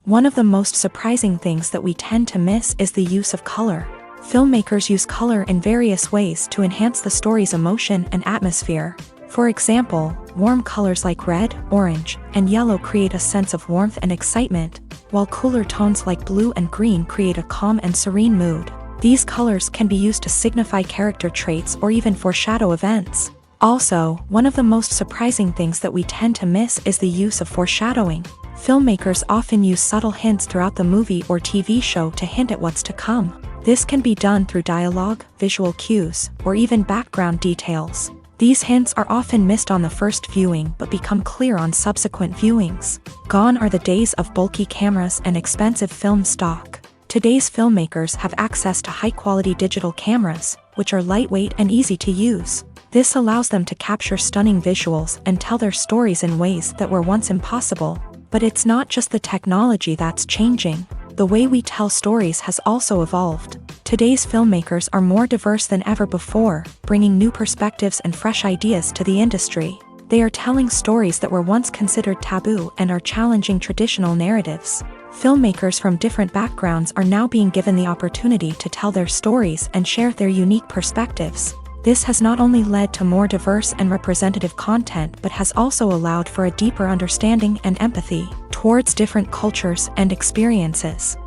One of the most surprising things that we tend to miss is the use of color. Filmmakers use color in various ways to enhance the story's emotion and atmosphere. For example, warm colors like red, orange, and yellow create a sense of warmth and excitement, while cooler tones like blue and green create a calm and serene mood. These colors can be used to signify character traits or even foreshadow events. Also, one of the most surprising things that we tend to miss is the use of foreshadowing. Filmmakers often use subtle hints throughout the movie or TV show to hint at what's to come. This can be done through dialogue, visual cues, or even background details. These hints are often missed on the first viewing but become clear on subsequent viewings. Gone are the days of bulky cameras and expensive film stock. Today's filmmakers have access to high-quality digital cameras, which are lightweight and easy to use. This allows them to capture stunning visuals and tell their stories in ways that were once impossible. But it's not just the technology that's changing. The way we tell stories has also evolved. Today's filmmakers are more diverse than ever before, bringing new perspectives and fresh ideas to the industry. They are telling stories that were once considered taboo and are challenging traditional narratives. Filmmakers from different backgrounds are now being given the opportunity to tell their stories and share their unique perspectives. This has not only led to more diverse and representative content but has also allowed for a deeper understanding and empathy towards different cultures and experiences.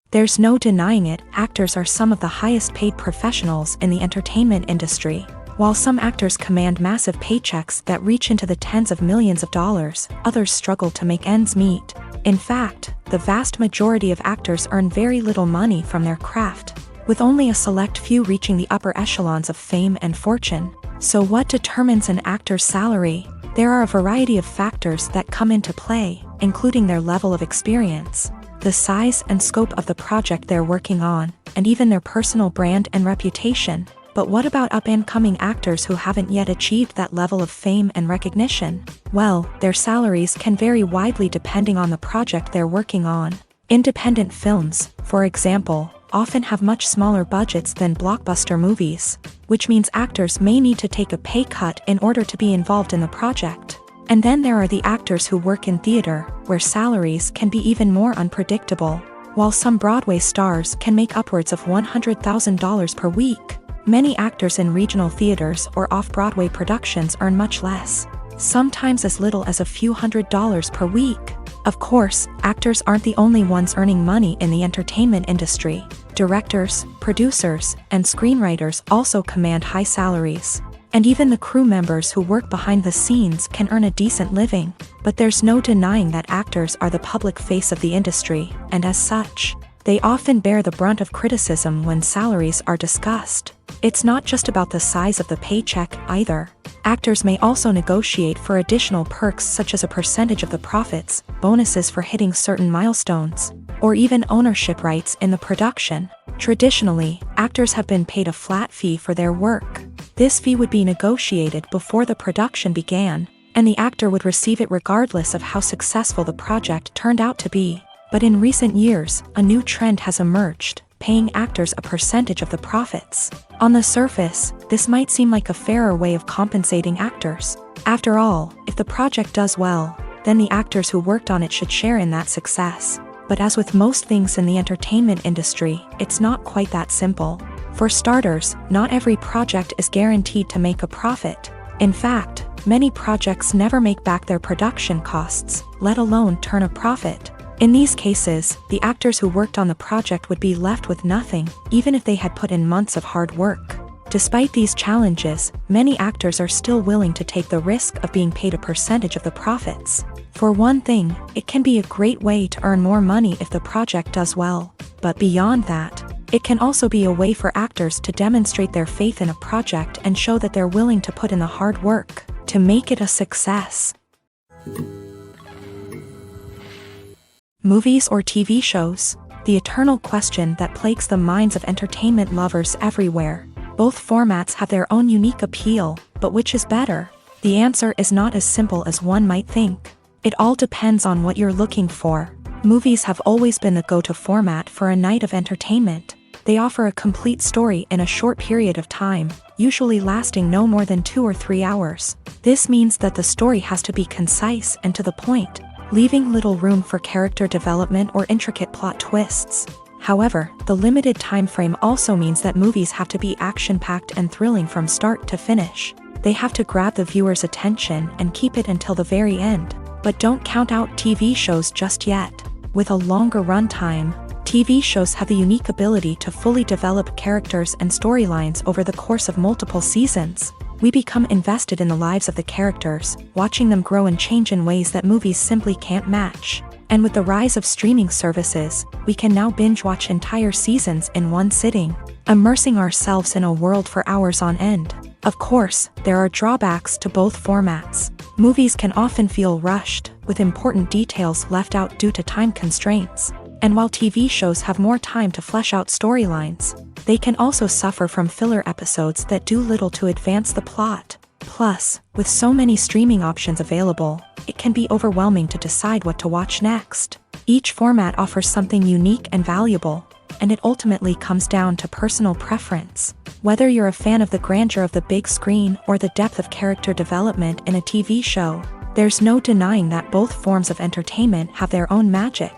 There's no denying it, actors are some of the highest paid professionals in the entertainment industry. While some actors command massive paychecks that reach into the tens of millions of dollars, others struggle to make ends meet. In fact, the vast majority of actors earn very little money from their craft, with only a select few reaching the upper echelons of fame and fortune. So what determines an actor's salary? There are a variety of factors that come into play, including their level of experience, the size and scope of the project they're working on, and even their personal brand and reputation. But what about up-and-coming actors who haven't yet achieved that level of fame and recognition? Well, their salaries can vary widely depending on the project they're working on. Independent films, for example, often have much smaller budgets than blockbuster movies, which means actors may need to take a pay cut in order to be involved in the project. And then there are the actors who work in theater, where salaries can be even more unpredictable. While some Broadway stars can make upwards of $100,000 per week, many actors in regional theaters or off-Broadway productions earn much less, sometimes as little as a few $100s per week. Of course, actors aren't the only ones earning money in the entertainment industry. Directors, producers, and screenwriters also command high salaries. And even the crew members who work behind the scenes can earn a decent living. But there's no denying that actors are the public face of the industry, and as such, they often bear the brunt of criticism when salaries are discussed. It's not just about the size of the paycheck either. Actors may also negotiate for additional perks such as a percentage of the profits, bonuses for hitting certain milestones, or even ownership rights in the production. Traditionally, actors have been paid a flat fee for their work. This fee would be negotiated before the production began, and the actor would receive it regardless of how successful the project turned out to be. But in recent years, a new trend has emerged, paying actors a percentage of the profits. On the surface, this might seem like a fairer way of compensating actors. After all, if the project does well, then the actors who worked on it should share in that success. But as with most things in the entertainment industry, it's not quite that simple. For starters, not every project is guaranteed to make a profit. In fact, many projects never make back their production costs, let alone turn a profit. In these cases, the actors who worked on the project would be left with nothing, even if they had put in months of hard work. Despite these challenges, many actors are still willing to take the risk of being paid a percentage of the profits. For one thing, it can be a great way to earn more money if the project does well. But beyond that, it can also be a way for actors to demonstrate their faith in a project and show that they're willing to put in the hard work to make it a success. Movies or TV shows? The eternal question that plagues the minds of entertainment lovers everywhere. Both formats have their own unique appeal, but which is better? The answer is not as simple as one might think. It all depends on what you're looking for. Movies have always been the go-to format for a night of entertainment. They offer a complete story in a short period of time, usually lasting no more than 2 or 3 hours. This means that the story has to be concise and to the point, leaving little room for character development or intricate plot twists. However, the limited time frame also means that movies have to be action-packed and thrilling from start to finish. They have to grab the viewer's attention and keep it until the very end. But don't count out TV shows just yet. With a longer runtime, TV shows have the unique ability to fully develop characters and storylines over the course of multiple seasons. We become invested in the lives of the characters, watching them grow and change in ways that movies simply can't match. And with the rise of streaming services, we can now binge-watch entire seasons in one sitting, immersing ourselves in a world for hours on end. Of course, there are drawbacks to both formats. Movies can often feel rushed, with important details left out due to time constraints. And while TV shows have more time to flesh out storylines, they can also suffer from filler episodes that do little to advance the plot. Plus, with so many streaming options available, it can be overwhelming to decide what to watch next. Each format offers something unique and valuable, and it ultimately comes down to personal preference. Whether you're a fan of the grandeur of the big screen or the depth of character development in a TV show, there's no denying that both forms of entertainment have their own magic.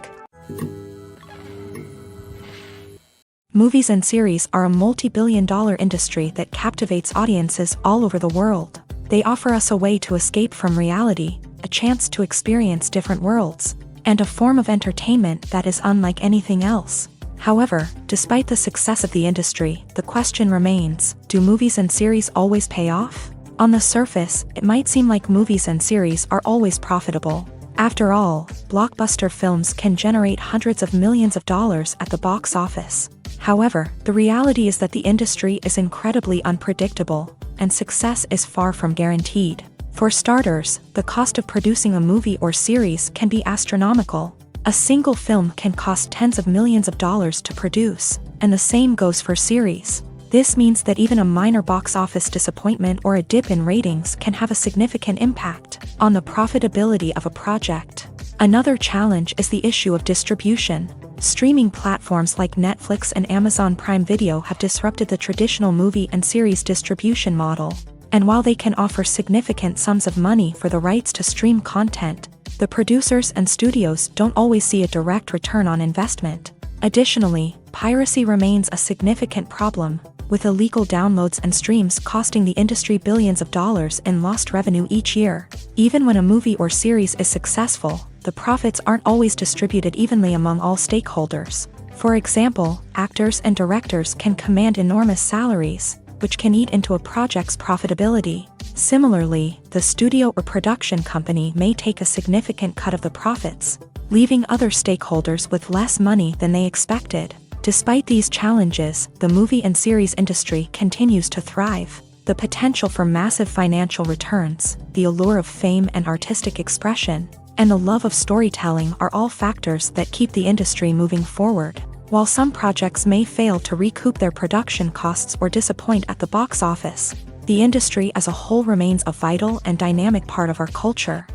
Movies and series are a multi-billion-dollar industry that captivates audiences all over the world. They offer us a way to escape from reality, a chance to experience different worlds, and a form of entertainment that is unlike anything else. However, despite the success of the industry, the question remains, do movies and series always pay off? On the surface, it might seem like movies and series are always profitable. After all, blockbuster films can generate hundreds of millions of dollars at the box office. However, the reality is that the industry is incredibly unpredictable, and success is far from guaranteed. For starters, the cost of producing a movie or series can be astronomical. A single film can cost tens of millions of dollars to produce, and the same goes for series. This means that even a minor box office disappointment or a dip in ratings can have a significant impact on the profitability of a project. Another challenge is the issue of distribution. Streaming platforms like Netflix and Amazon Prime Video have disrupted the traditional movie and series distribution model. And while they can offer significant sums of money for the rights to stream content, the producers and studios don't always see a direct return on investment. Additionally, piracy remains a significant problem, with illegal downloads and streams costing the industry billions of dollars in lost revenue each year. Even when a movie or series is successful, the profits aren't always distributed evenly among all stakeholders. For example, actors and directors can command enormous salaries, which can eat into a project's profitability. Similarly, the studio or production company may take a significant cut of the profits, leaving other stakeholders with less money than they expected. Despite these challenges, the movie and series industry continues to thrive. The potential for massive financial returns, the allure of fame and artistic expression, and the love of storytelling are all factors that keep the industry moving forward. While some projects may fail to recoup their production costs or disappoint at the box office, the industry as a whole remains a vital and dynamic part of our culture.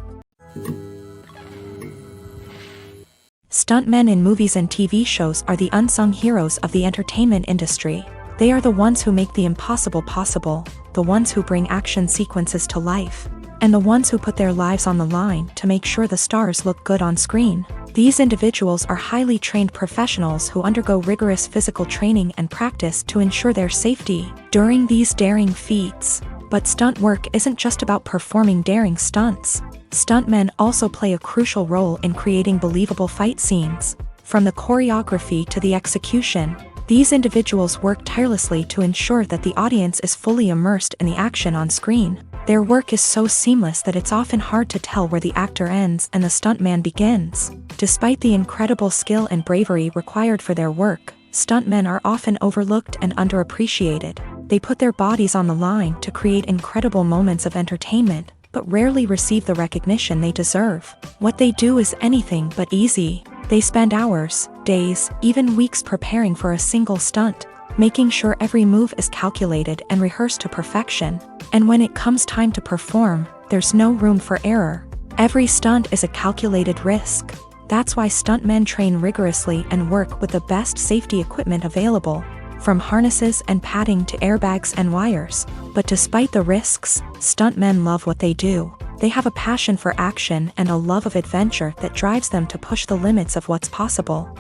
Stuntmen in movies and TV shows are the unsung heroes of the entertainment industry. They are the ones who make the impossible possible, the ones who bring action sequences to life, and the ones who put their lives on the line to make sure the stars look good on screen. These individuals are highly trained professionals who undergo rigorous physical training and practice to ensure their safety during these daring feats. But stunt work isn't just about performing daring stunts. Stuntmen also play a crucial role in creating believable fight scenes. From the choreography to the execution, these individuals work tirelessly to ensure that the audience is fully immersed in the action on screen. Their work is so seamless that it's often hard to tell where the actor ends and the stuntman begins. Despite the incredible skill and bravery required for their work, stuntmen are often overlooked and underappreciated. They put their bodies on the line to create incredible moments of entertainment, but rarely receive the recognition they deserve. What they do is anything but easy. They spend hours, days, even weeks preparing for a single stunt, making sure every move is calculated and rehearsed to perfection. And when it comes time to perform, there's no room for error. Every stunt is a calculated risk. That's why stuntmen train rigorously and work with the best safety equipment available, from harnesses and padding to airbags and wires. But despite the risks, stuntmen love what they do. They have a passion for action and a love of adventure that drives them to push the limits of what's possible.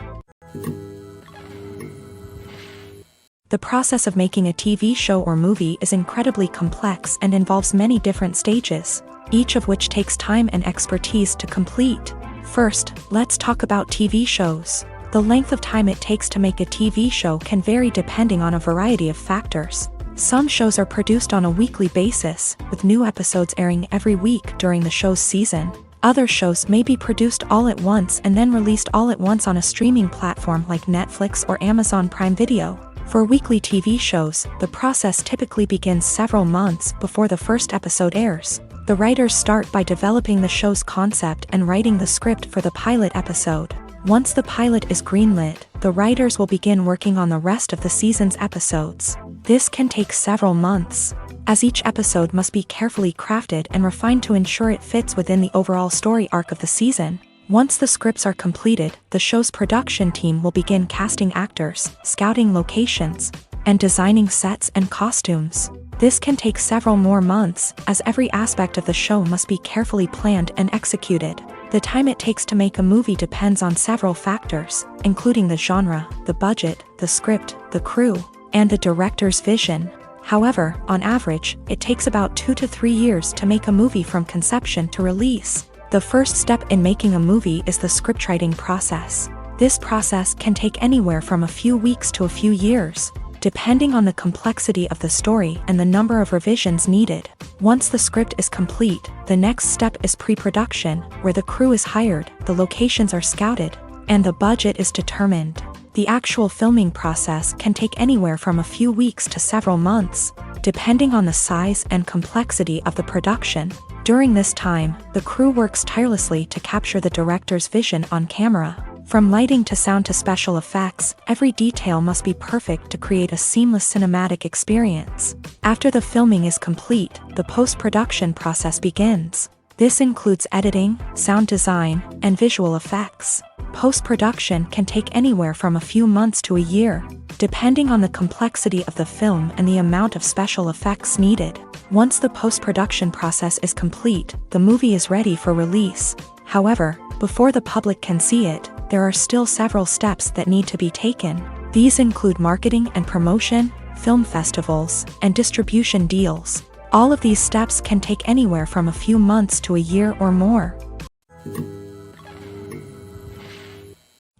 The process of making a TV show or movie is incredibly complex and involves many different stages, each of which takes time and expertise to complete. First, let's talk about TV shows. The length of time it takes to make a TV show can vary depending on a variety of factors. Some shows are produced on a weekly basis, with new episodes airing every week during the show's season. Other shows may be produced all at once and then released all at once on a streaming platform like Netflix or Amazon Prime Video. For weekly TV shows, the process typically begins several months before the first episode airs. The writers start by developing the show's concept and writing the script for the pilot episode. Once the pilot is greenlit, the writers will begin working on the rest of the season's episodes. This can take several months, as each episode must be carefully crafted and refined to ensure it fits within the overall story arc of the season. Once the scripts are completed, the show's production team will begin casting actors, scouting locations, and designing sets and costumes. This can take several more months, as every aspect of the show must be carefully planned and executed. The time it takes to make a movie depends on several factors, including the genre, the budget, the script, the crew, and the director's vision. However, on average, it takes about 2 to 3 years to make a movie from conception to release. The first step in making a movie is the scriptwriting process. This process can take anywhere from a few weeks to a few years, depending on the complexity of the story and the number of revisions needed. Once the script is complete, the next step is pre-production, where the crew is hired, the locations are scouted, and the budget is determined. The actual filming process can take anywhere from a few weeks to several months, depending on the size and complexity of the production. During this time, the crew works tirelessly to capture the director's vision on camera. From lighting to sound to special effects, every detail must be perfect to create a seamless cinematic experience. After the filming is complete, the post-production process begins. This includes editing, sound design, and visual effects. Post-production can take anywhere from a few months to a year, depending on the complexity of the film and the amount of special effects needed. Once the post-production process is complete, the movie is ready for release. However, before the public can see it, there are still several steps that need to be taken. These include marketing and promotion, film festivals, and distribution deals. All of these steps can take anywhere from a few months to a year or more.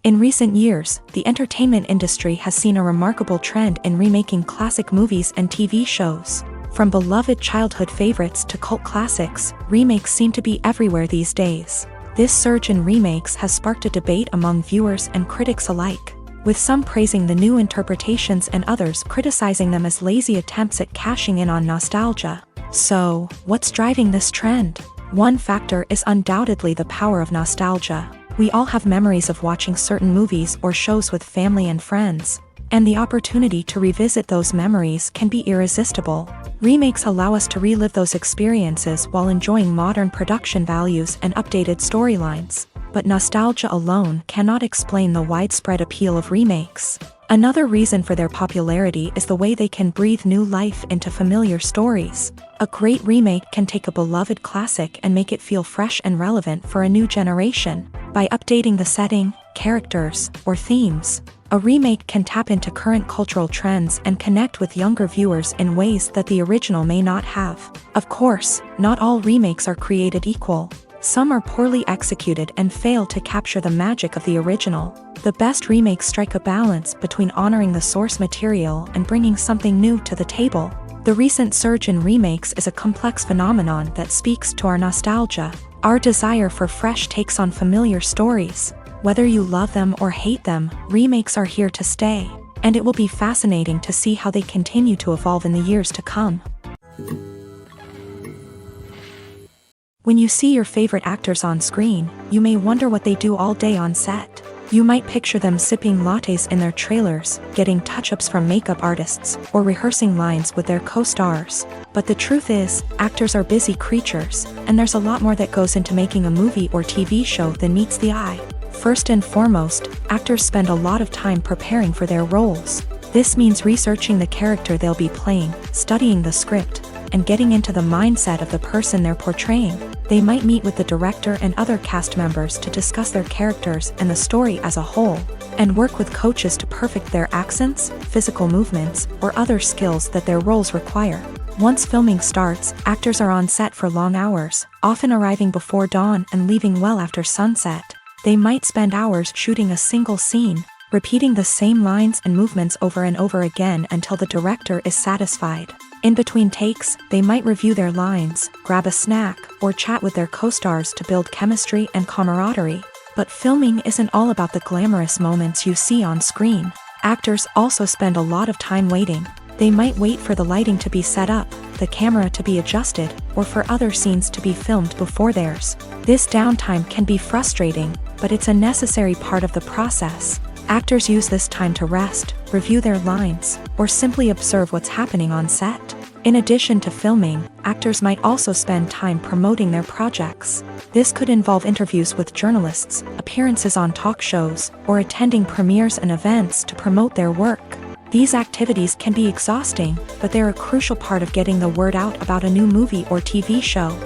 In recent years, the entertainment industry has seen a remarkable trend in remaking classic movies and TV shows. From beloved childhood favorites to cult classics, remakes seem to be everywhere these days. This surge in remakes has sparked a debate among viewers and critics alike, with some praising the new interpretations and others criticizing them as lazy attempts at cashing in on nostalgia. So, what's driving this trend? One factor is undoubtedly the power of nostalgia. We all have memories of watching certain movies or shows with family and friends, and the opportunity to revisit those memories can be irresistible. Remakes allow us to relive those experiences while enjoying modern production values and updated storylines. But nostalgia alone cannot explain the widespread appeal of remakes. Another reason for their popularity is the way they can breathe new life into familiar stories. A great remake can take a beloved classic and make it feel fresh and relevant for a new generation. By updating the setting, characters, or themes, a remake can tap into current cultural trends and connect with younger viewers in ways that the original may not have. Of course, not all remakes are created equal. Some are poorly executed and fail to capture the magic of the original. The best remakes strike a balance between honoring the source material and bringing something new to the table. The recent surge in remakes is a complex phenomenon that speaks to our nostalgia, our desire for fresh takes on familiar stories. Whether you love them or hate them, remakes are here to stay, and it will be fascinating to see how they continue to evolve in the years to come. When you see your favorite actors on screen, you may wonder what they do all day on set. You might picture them sipping lattes in their trailers, getting touch-ups from makeup artists, or rehearsing lines with their co-stars. But the truth is, actors are busy creatures, and there's a lot more that goes into making a movie or TV show than meets the eye. First and foremost, actors spend a lot of time preparing for their roles. This means researching the character they'll be playing, studying the script, and getting into the mindset of the person they're portraying. They might meet with the director and other cast members to discuss their characters and the story as a whole, and work with coaches to perfect their accents, physical movements, or other skills that their roles require. Once filming starts, actors are on set for long hours, often arriving before dawn and leaving well after sunset. They might spend hours shooting a single scene, repeating the same lines and movements over and over again until the director is satisfied. In between takes, they might review their lines, grab a snack, or chat with their co-stars to build chemistry and camaraderie. But filming isn't all about the glamorous moments you see on screen. Actors also spend a lot of time waiting. They might wait for the lighting to be set up, the camera to be adjusted, or for other scenes to be filmed before theirs. This downtime can be frustrating, but it's a necessary part of the process. Actors use this time to rest, review their lines, or simply observe what's happening on set. In addition to filming, actors might also spend time promoting their projects. This could involve interviews with journalists, appearances on talk shows, or attending premieres and events to promote their work. These activities can be exhausting, but they're a crucial part of getting the word out about a new movie or TV show.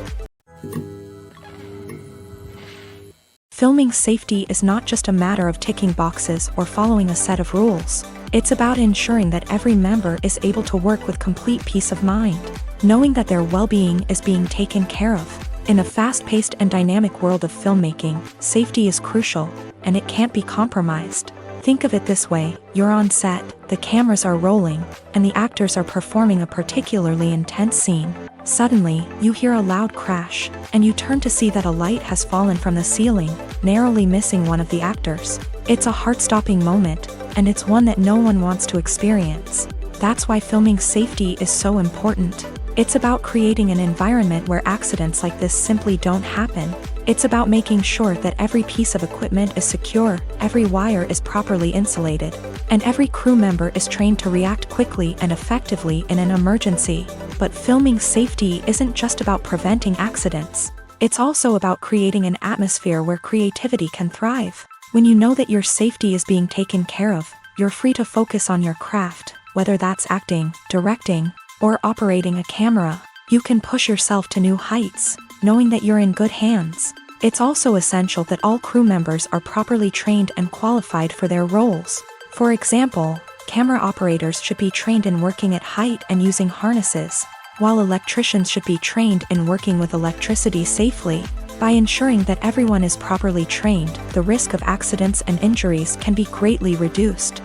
Filming safety is not just a matter of ticking boxes or following a set of rules. It's about ensuring that every member is able to work with complete peace of mind, knowing that their well-being is being taken care of. In a fast-paced and dynamic world of filmmaking, safety is crucial, and it can't be compromised. Think of it this way: you're on set, the cameras are rolling, and the actors are performing a particularly intense scene. Suddenly, you hear a loud crash, and you turn to see that a light has fallen from the ceiling, narrowly missing one of the actors. It's a heart-stopping moment, and it's one that no one wants to experience. That's why filming safety is so important. It's about creating an environment where accidents like this simply don't happen. It's about making sure that every piece of equipment is secure, every wire is properly insulated, and every crew member is trained to react quickly and effectively in an emergency. But filming safety isn't just about preventing accidents. It's also about creating an atmosphere where creativity can thrive. When you know that your safety is being taken care of, you're free to focus on your craft, whether that's acting, directing, or operating a camera. You can push yourself to new heights, knowing that you're in good hands. It's also essential that all crew members are properly trained and qualified for their roles. For example, camera operators should be trained in working at height and using harnesses, while electricians should be trained in working with electricity safely. By ensuring that everyone is properly trained, the risk of accidents and injuries can be greatly reduced.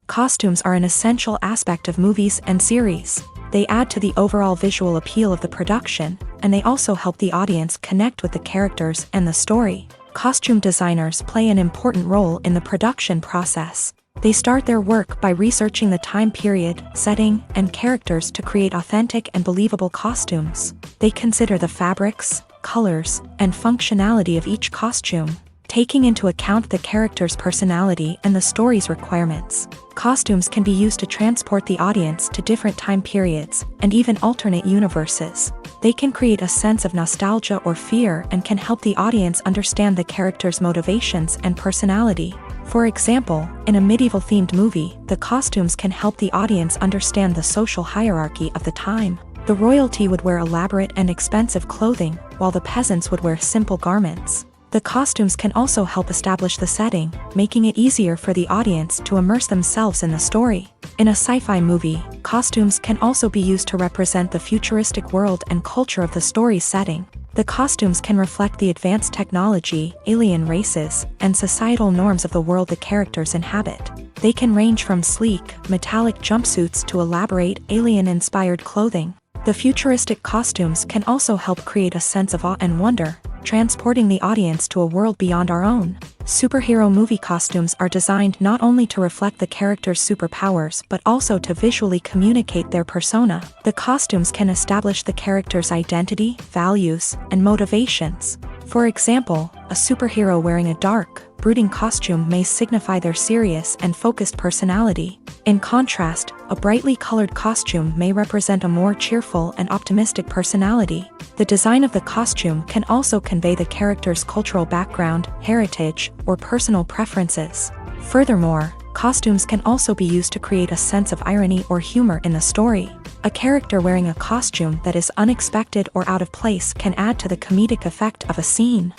Costumes are an essential aspect of movies and series. They add to the overall visual appeal of the production, and they also help the audience connect with the characters and the story. Costume designers play an important role in the production process. They start their work by researching the time period, setting, and characters to create authentic and believable costumes. They consider the fabrics, colors, and functionality of each costume, taking into account the character's personality and the story's requirements. Costumes can be used to transport the audience to different time periods, and even alternate universes. They can create a sense of nostalgia or fear and can help the audience understand the character's motivations and personality. For example, in a medieval-themed movie, the costumes can help the audience understand the social hierarchy of the time. The royalty would wear elaborate and expensive clothing, while the peasants would wear simple garments. The costumes can also help establish the setting, making it easier for the audience to immerse themselves in the story. In a sci-fi movie, costumes can also be used to represent the futuristic world and culture of the story's setting. The costumes can reflect the advanced technology, alien races, and societal norms of the world the characters inhabit. They can range from sleek, metallic jumpsuits to elaborate, alien-inspired clothing. The futuristic costumes can also help create a sense of awe and wonder, transporting the audience to a world beyond our own. Superhero movie costumes are designed not only to reflect the character's superpowers but also to visually communicate their persona. The costumes can establish the character's identity, values, and motivations. For example, a superhero wearing a dark, brooding costume may signify their serious and focused personality. In contrast, a brightly colored costume may represent a more cheerful and optimistic personality. The design of the costume can also convey the character's cultural background, heritage, or personal preferences. Furthermore, costumes can also be used to create a sense of irony or humor in the story. A character wearing a costume that is unexpected or out of place can add to the comedic effect of a scene.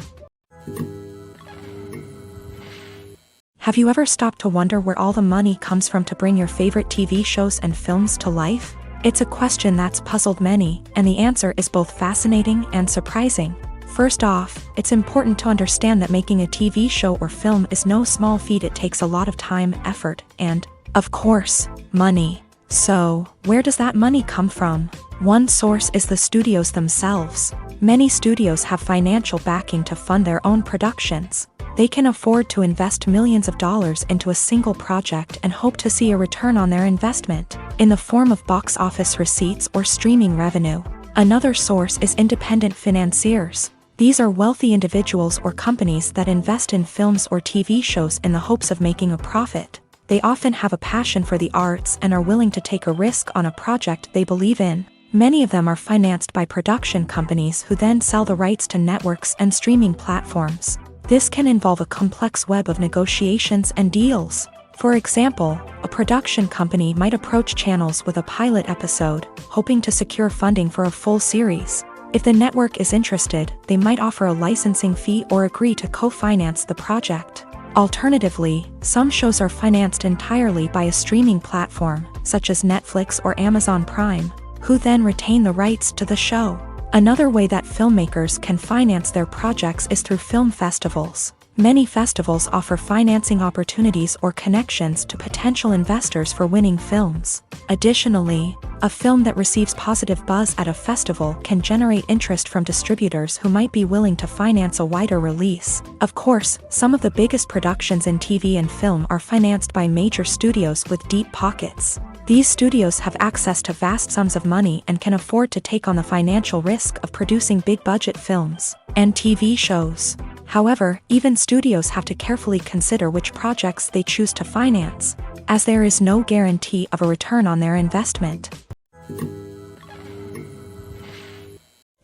Have you ever stopped to wonder where all the money comes from to bring your favorite TV shows and films to life? It's a question that's puzzled many, and the answer is both fascinating and surprising. First off, it's important to understand that making a TV show or film is no small feat. It takes a lot of time, effort, and, of course, money. So, where does that money come from? One source is the studios themselves. Many studios have financial backing to fund their own productions. They can afford to invest millions of dollars into a single project and hope to see a return on their investment, in the form of box office receipts or streaming revenue. Another source is independent financiers. These are wealthy individuals or companies that invest in films or TV shows in the hopes of making a profit. They often have a passion for the arts and are willing to take a risk on a project they believe in. Many of them are financed by production companies who then sell the rights to networks and streaming platforms. This can involve a complex web of negotiations and deals. For example, a production company might approach channels with a pilot episode, hoping to secure funding for a full series. If the network is interested, they might offer a licensing fee or agree to co-finance the project. Alternatively, some shows are financed entirely by a streaming platform, such as Netflix or Amazon Prime, who then retain the rights to the show. Another way that filmmakers can finance their projects is through film festivals. Many festivals offer financing opportunities or connections to potential investors for winning films. Additionally, a film that receives positive buzz at a festival can generate interest from distributors who might be willing to finance a wider release. Of course, some of the biggest productions in TV and film are financed by major studios with deep pockets. These studios have access to vast sums of money and can afford to take on the financial risk of producing big-budget films and TV shows. However, even studios have to carefully consider which projects they choose to finance, as there is no guarantee of a return on their investment.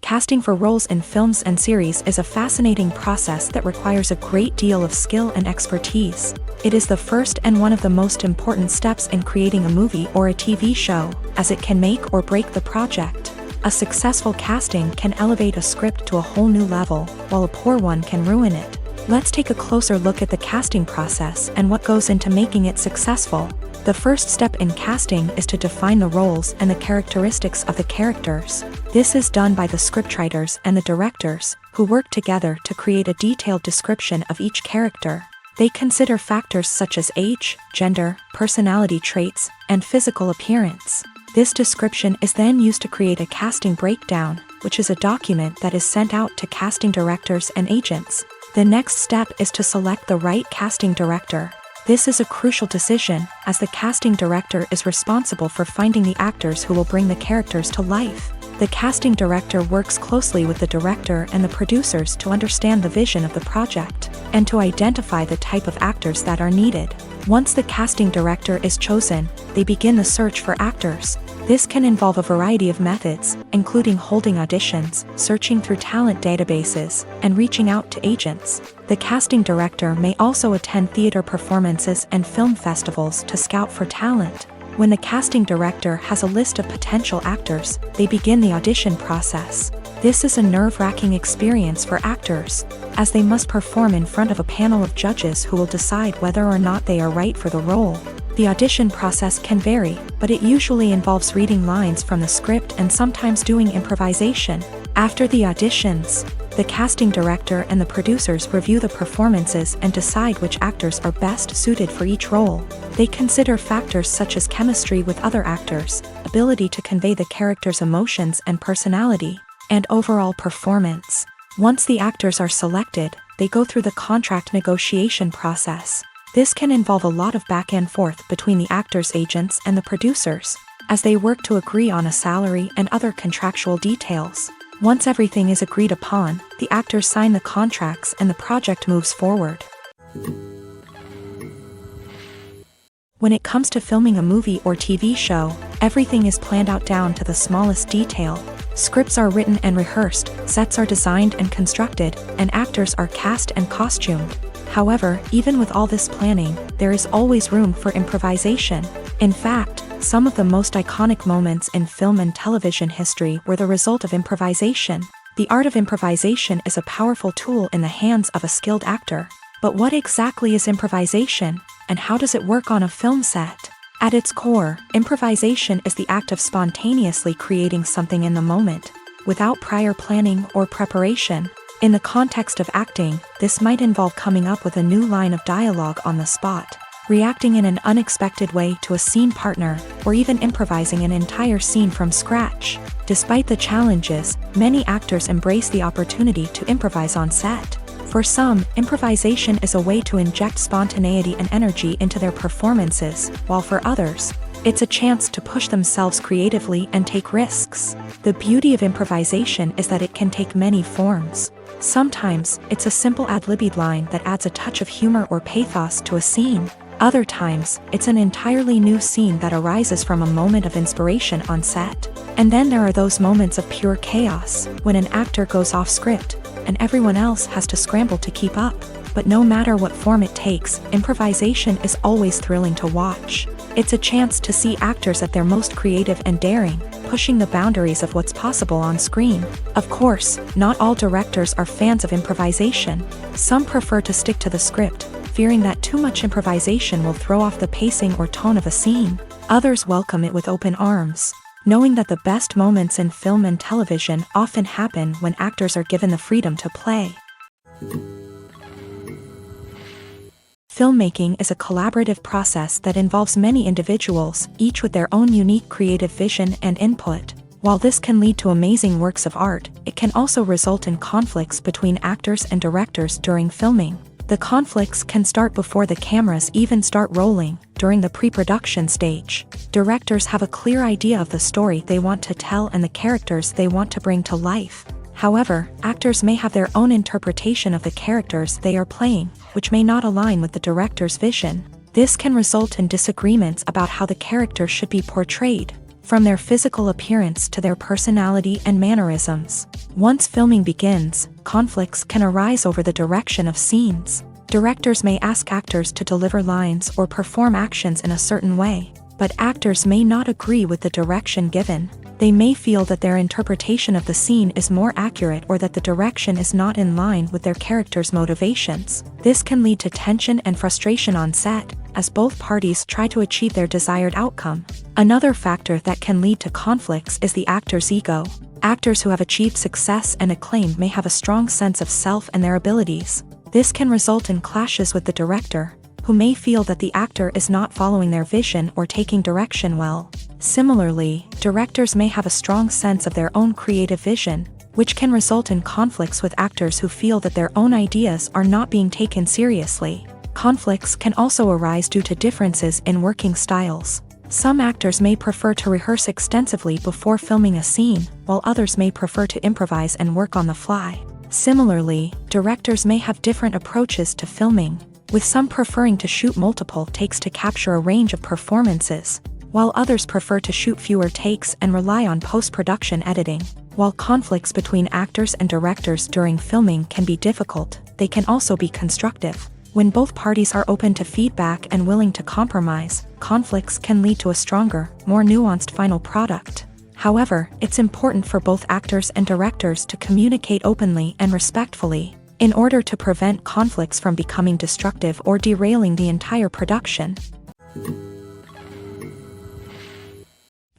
Casting for roles in films and series is a fascinating process that requires a great deal of skill and expertise. It is the first and one of the most important steps in creating a movie or a TV show, as it can make or break the project. A successful casting can elevate a script to a whole new level, while a poor one can ruin it. Let's take a closer look at the casting process and what goes into making it successful. The first step in casting is to define the roles and the characteristics of the characters. This is done by the scriptwriters and the directors, who work together to create a detailed description of each character. They consider factors such as age, gender, personality traits, and physical appearance. This description is then used to create a casting breakdown, which is a document that is sent out to casting directors and agents. The next step is to select the right casting director. This is a crucial decision, as the casting director is responsible for finding the actors who will bring the characters to life. The casting director works closely with the director and the producers to understand the vision of the project, and to identify the type of actors that are needed. Once the casting director is chosen, they begin the search for actors. This can involve a variety of methods, including holding auditions, searching through talent databases, and reaching out to agents. The casting director may also attend theater performances and film festivals to scout for talent. When the casting director has a list of potential actors, they begin the audition process. This is a nerve-wracking experience for actors, as they must perform in front of a panel of judges who will decide whether or not they are right for the role. The audition process can vary, but it usually involves reading lines from the script and sometimes doing improvisation. After the auditions, the casting director and the producers review the performances and decide which actors are best suited for each role. They consider factors such as chemistry with other actors, ability to convey the character's emotions and personality, and overall performance. Once the actors are selected, they go through the contract negotiation process. This can involve a lot of back and forth between the actors' agents and the producers, as they work to agree on a salary and other contractual details. Once everything is agreed upon, the actors sign the contracts and the project moves forward. When it comes to filming a movie or TV show, everything is planned out down to the smallest detail. Scripts are written and rehearsed, sets are designed and constructed, and actors are cast and costumed. However, even with all this planning, there is always room for improvisation. In fact, some of the most iconic moments in film and television history were the result of improvisation. The art of improvisation is a powerful tool in the hands of a skilled actor. But what exactly is improvisation, and how does it work on a film set? At its core, improvisation is the act of spontaneously creating something in the moment, without prior planning or preparation. In the context of acting, this might involve coming up with a new line of dialogue on the spot, reacting in an unexpected way to a scene partner, or even improvising an entire scene from scratch. Despite the challenges, many actors embrace the opportunity to improvise on set. For some, improvisation is a way to inject spontaneity and energy into their performances, while for others, it's a chance to push themselves creatively and take risks. The beauty of improvisation is that it can take many forms. Sometimes, it's a simple ad-libbed line that adds a touch of humor or pathos to a scene. Other times, it's an entirely new scene that arises from a moment of inspiration on set. And then there are those moments of pure chaos, when an actor goes off script, and everyone else has to scramble to keep up. But no matter what form it takes, improvisation is always thrilling to watch. It's a chance to see actors at their most creative and daring, pushing the boundaries of what's possible on screen. Of course, not all directors are fans of improvisation. Some prefer to stick to the script, fearing that too much improvisation will throw off the pacing or tone of a scene. Others welcome it with open arms, knowing that the best moments in film and television often happen when actors are given the freedom to play. Filmmaking is a collaborative process that involves many individuals, each with their own unique creative vision and input. While this can lead to amazing works of art, it can also result in conflicts between actors and directors during filming. The conflicts can start before the cameras even start rolling, during the pre-production stage. Directors have a clear idea of the story they want to tell and the characters they want to bring to life. However, actors may have their own interpretation of the characters they are playing, which may not align with the director's vision. This can result in disagreements about how the character should be portrayed, from their physical appearance to their personality and mannerisms. Once filming begins, conflicts can arise over the direction of scenes. Directors may ask actors to deliver lines or perform actions in a certain way, but actors may not agree with the direction given. They may feel that their interpretation of the scene is more accurate or that the direction is not in line with their character's motivations. This can lead to tension and frustration on set, as both parties try to achieve their desired outcome. Another factor that can lead to conflicts is the actor's ego. Actors who have achieved success and acclaim may have a strong sense of self and their abilities. This can result in clashes with the director, who may feel that the actor is not following their vision or taking direction well. Similarly, directors may have a strong sense of their own creative vision, which can result in conflicts with actors who feel that their own ideas are not being taken seriously. Conflicts can also arise due to differences in working styles. Some actors may prefer to rehearse extensively before filming a scene, while others may prefer to improvise and work on the fly. Similarly, directors may have different approaches to filming, with some preferring to shoot multiple takes to capture a range of performances, while others prefer to shoot fewer takes and rely on post-production editing. While conflicts between actors and directors during filming can be difficult, they can also be constructive. When both parties are open to feedback and willing to compromise, conflicts can lead to a stronger, more nuanced final product. However, it's important for both actors and directors to communicate openly and respectfully, in order to prevent conflicts from becoming destructive or derailing the entire production.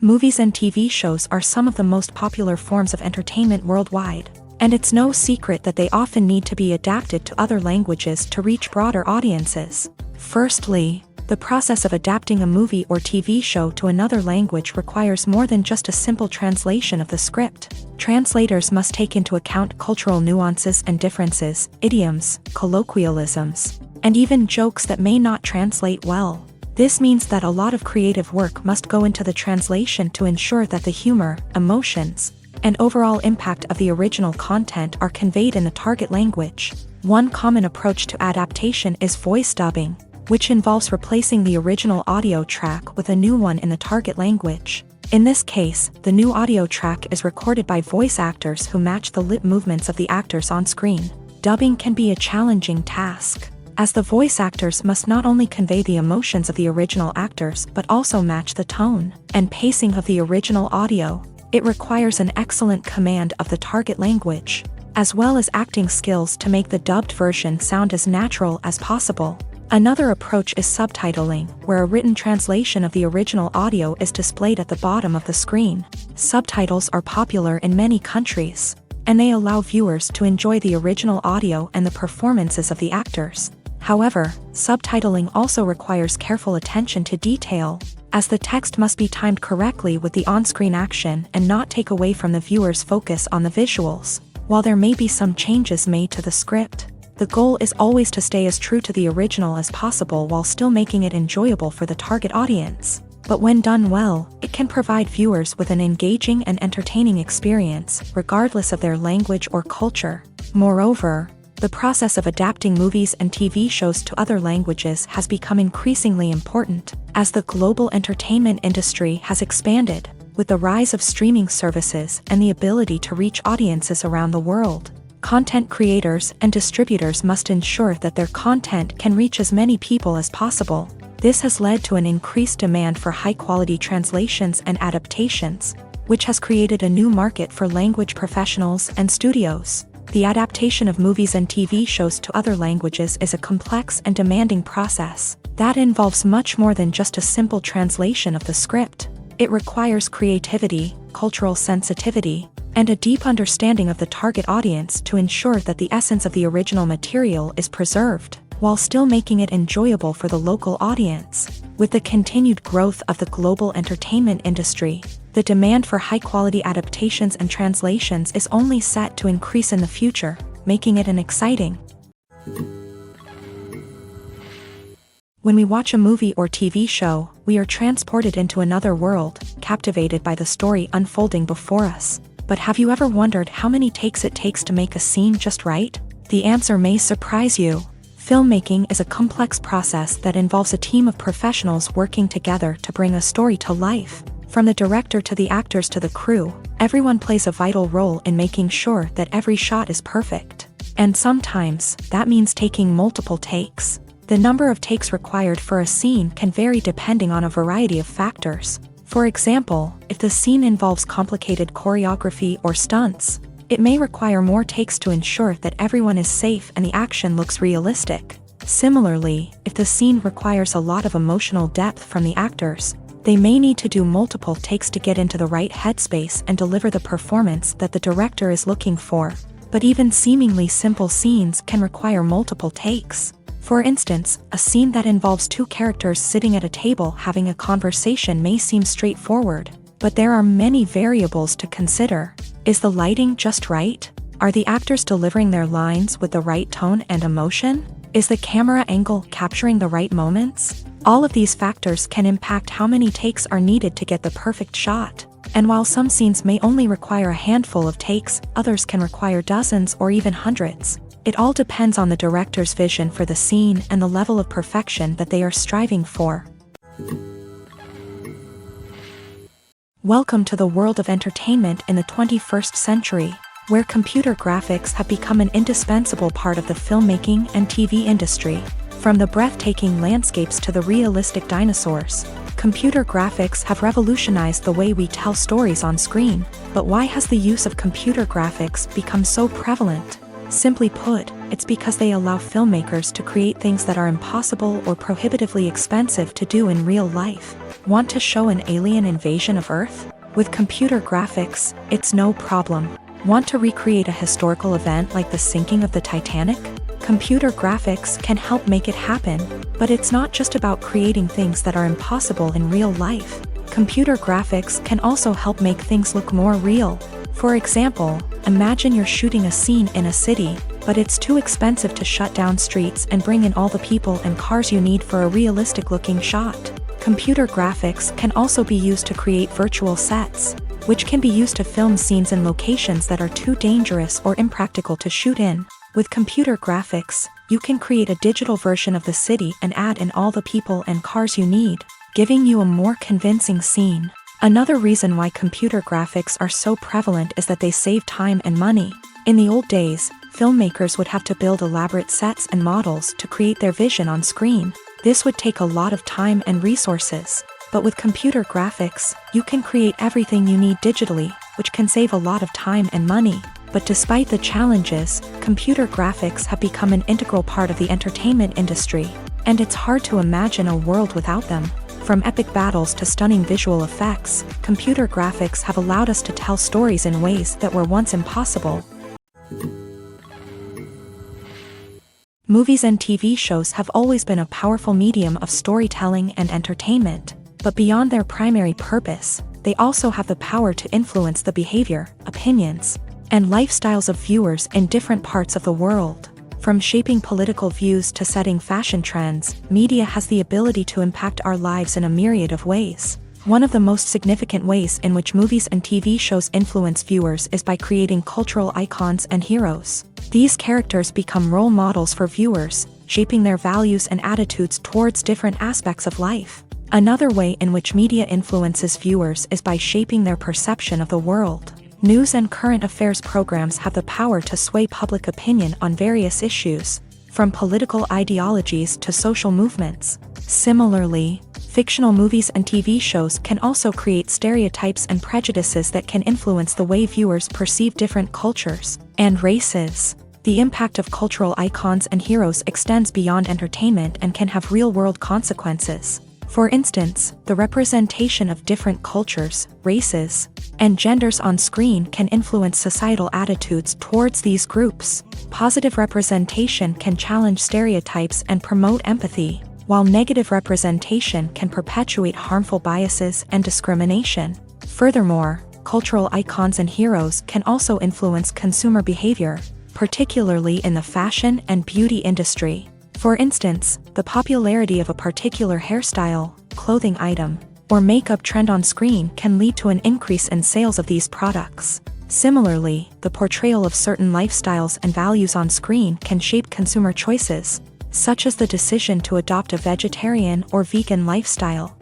Movies and TV shows are some of the most popular forms of entertainment worldwide, and it's no secret that they often need to be adapted to other languages to reach broader audiences. Firstly, the process of adapting a movie or TV show to another language requires more than just a simple translation of the script. Translators must take into account cultural nuances and differences, idioms, colloquialisms, and even jokes that may not translate well. This means that a lot of creative work must go into the translation to ensure that the humor, emotions, and overall impact of the original content are conveyed in the target language. One common approach to adaptation is voice dubbing, which involves replacing the original audio track with a new one in the target language. In this case, the new audio track is recorded by voice actors who match the lip movements of the actors on screen. Dubbing can be a challenging task, as the voice actors must not only convey the emotions of the original actors but also match the tone and pacing of the original audio. It requires an excellent command of the target language, as well as acting skills to make the dubbed version sound as natural as possible. Another approach is subtitling, where a written translation of the original audio is displayed at the bottom of the screen. Subtitles are popular in many countries, and they allow viewers to enjoy the original audio and the performances of the actors. However, subtitling also requires careful attention to detail, as the text must be timed correctly with the on-screen action and not take away from the viewer's focus on the visuals. While there may be some changes made to the script, the goal is always to stay as true to the original as possible while still making it enjoyable for the target audience. But when done well, it can provide viewers with an engaging and entertaining experience, regardless of their language or culture. Moreover, the process of adapting movies and TV shows to other languages has become increasingly important, as the global entertainment industry has expanded, with the rise of streaming services and the ability to reach audiences around the world. Content creators and distributors must ensure that their content can reach as many people as possible. This has led to an increased demand for high-quality translations and adaptations, which has created a new market for language professionals and studios. The adaptation of movies and TV shows to other languages is a complex and demanding process that involves much more than just a simple translation of the script. It requires creativity, cultural sensitivity, and a deep understanding of the target audience to ensure that the essence of the original material is preserved, while still making it enjoyable for the local audience. With the continued growth of the global entertainment industry, the demand for high-quality adaptations and translations is only set to increase in the future, making it an exciting. When we watch a movie or TV show, we are transported into another world, captivated by the story unfolding before us. But have you ever wondered how many takes it takes to make a scene just right? The answer may surprise you. Filmmaking is a complex process that involves a team of professionals working together to bring a story to life. From the director to the actors to the crew, everyone plays a vital role in making sure that every shot is perfect. And sometimes, that means taking multiple takes. The number of takes required for a scene can vary depending on a variety of factors. For example, if the scene involves complicated choreography or stunts, it may require more takes to ensure that everyone is safe and the action looks realistic. Similarly, if the scene requires a lot of emotional depth from the actors, they may need to do multiple takes to get into the right headspace and deliver the performance that the director is looking for. But even seemingly simple scenes can require multiple takes. For instance, a scene that involves two characters sitting at a table having a conversation may seem straightforward, but there are many variables to consider. Is the lighting just right? Are the actors delivering their lines with the right tone and emotion? Is the camera angle capturing the right moments? All of these factors can impact how many takes are needed to get the perfect shot. And while some scenes may only require a handful of takes, others can require dozens or even hundreds. It all depends on the director's vision for the scene and the level of perfection that they are striving for. Welcome to the world of entertainment in the 21st century, where computer graphics have become an indispensable part of the filmmaking and TV industry. From the breathtaking landscapes to the realistic dinosaurs, computer graphics have revolutionized the way we tell stories on screen. But why has the use of computer graphics become so prevalent? Simply put, it's because they allow filmmakers to create things that are impossible or prohibitively expensive to do in real life. Want to show an alien invasion of Earth? With computer graphics, it's no problem. Want to recreate a historical event like the sinking of the Titanic? Computer graphics can help make it happen. But it's not just about creating things that are impossible in real life. Computer graphics can also help make things look more real. For example, imagine you're shooting a scene in a city, but it's too expensive to shut down streets and bring in all the people and cars you need for a realistic-looking shot. Computer graphics can also be used to create virtual sets. which can be used to film scenes in locations that are too dangerous or impractical to shoot in. With computer graphics, you can create a digital version of the city and add in all the people and cars you need, giving you a more convincing scene. Another reason why computer graphics are so prevalent is that they save time and money. In the old days, filmmakers would have to build elaborate sets and models to create their vision on screen. This would take a lot of time and resources. But with computer graphics, you can create everything you need digitally, which can save a lot of time and money. But despite the challenges, computer graphics have become an integral part of the entertainment industry, and it's hard to imagine a world without them. From epic battles to stunning visual effects, computer graphics have allowed us to tell stories in ways that were once impossible. Movies and TV shows have always been a powerful medium of storytelling and entertainment, but beyond their primary purpose, they also have the power to influence the behavior, opinions, and lifestyles of viewers in different parts of the world. From shaping political views to setting fashion trends, media has the ability to impact our lives in a myriad of ways. One of the most significant ways in which movies and TV shows influence viewers is by creating cultural icons and heroes. These characters become role models for viewers, shaping their values and attitudes towards different aspects of life. Another way in which media influences viewers is by shaping their perception of the world. News and current affairs programs have the power to sway public opinion on various issues, from political ideologies to social movements. Similarly, fictional movies and TV shows can also create stereotypes and prejudices that can influence the way viewers perceive different cultures and races. The impact of cultural icons and heroes extends beyond entertainment and can have real-world consequences. For instance, the representation of different cultures, races, and genders on screen can influence societal attitudes towards these groups. Positive representation can challenge stereotypes and promote empathy, while negative representation can perpetuate harmful biases and discrimination. Furthermore, cultural icons and heroes can also influence consumer behavior, particularly in the fashion and beauty industry. For instance, the popularity of a particular hairstyle, clothing item, or makeup trend on screen can lead to an increase in sales of these products. Similarly, the portrayal of certain lifestyles and values on screen can shape consumer choices, such as the decision to adopt a vegetarian or vegan lifestyle.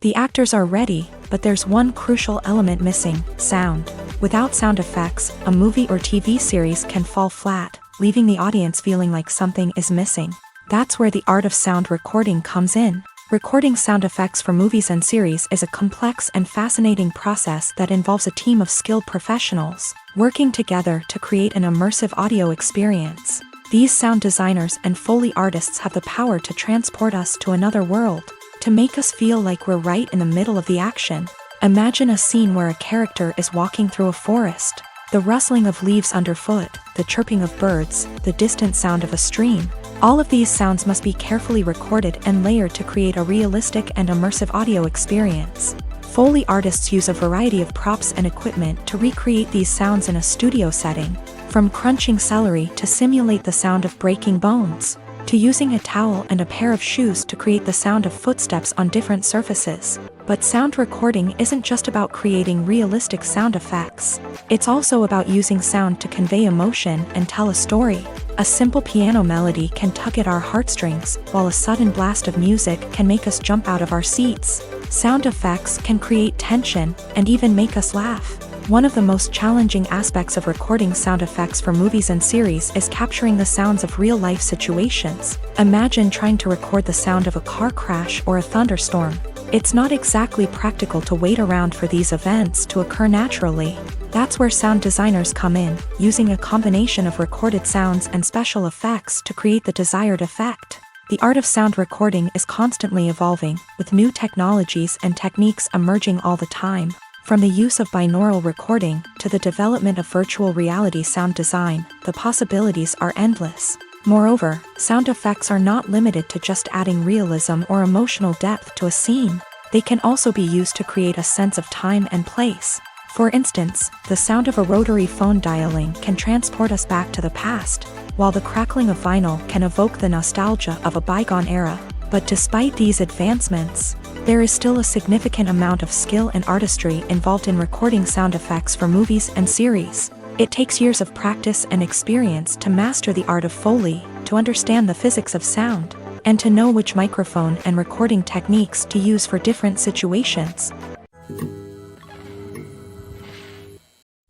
The actors are ready, but there's one crucial element missing: sound. Without sound effects, a movie or TV series can fall flat, leaving the audience feeling like something is missing. That's where the art of sound recording comes in. Recording sound effects for movies and series is a complex and fascinating process that involves a team of skilled professionals working together to create an immersive audio experience. These sound designers and Foley artists have the power to transport us to another world, to make us feel like we're right in the middle of the action. Imagine a scene where a character is walking through a forest. The rustling of leaves underfoot, the chirping of birds, the distant sound of a stream. All of these sounds must be carefully recorded and layered to create a realistic and immersive audio experience. Foley artists use a variety of props and equipment to recreate these sounds in a studio setting, from crunching celery to simulate the sound of breaking bones, to using a towel and a pair of shoes to create the sound of footsteps on different surfaces. But sound recording isn't just about creating realistic sound effects. It's also about using sound to convey emotion and tell a story. A simple piano melody can tug at our heartstrings, while a sudden blast of music can make us jump out of our seats. Sound effects can create tension and even make us laugh. One of the most challenging aspects of recording sound effects for movies and series is capturing the sounds of real-life situations. Imagine trying to record the sound of a car crash or a thunderstorm. It's not exactly practical to wait around for these events to occur naturally. That's where sound designers come in, using a combination of recorded sounds and special effects to create the desired effect. The art of sound recording is constantly evolving, with new technologies and techniques emerging all the time. From the use of binaural recording to the development of virtual reality sound design, the possibilities are endless. Moreover, sound effects are not limited to just adding realism or emotional depth to a scene. They can also be used to create a sense of time and place. For instance, the sound of a rotary phone dialing can transport us back to the past, while the crackling of vinyl can evoke the nostalgia of a bygone era. But despite these advancements, there is still a significant amount of skill and artistry involved in recording sound effects for movies and series. It takes years of practice and experience to master the art of Foley, to understand the physics of sound, and to know which microphone and recording techniques to use for different situations.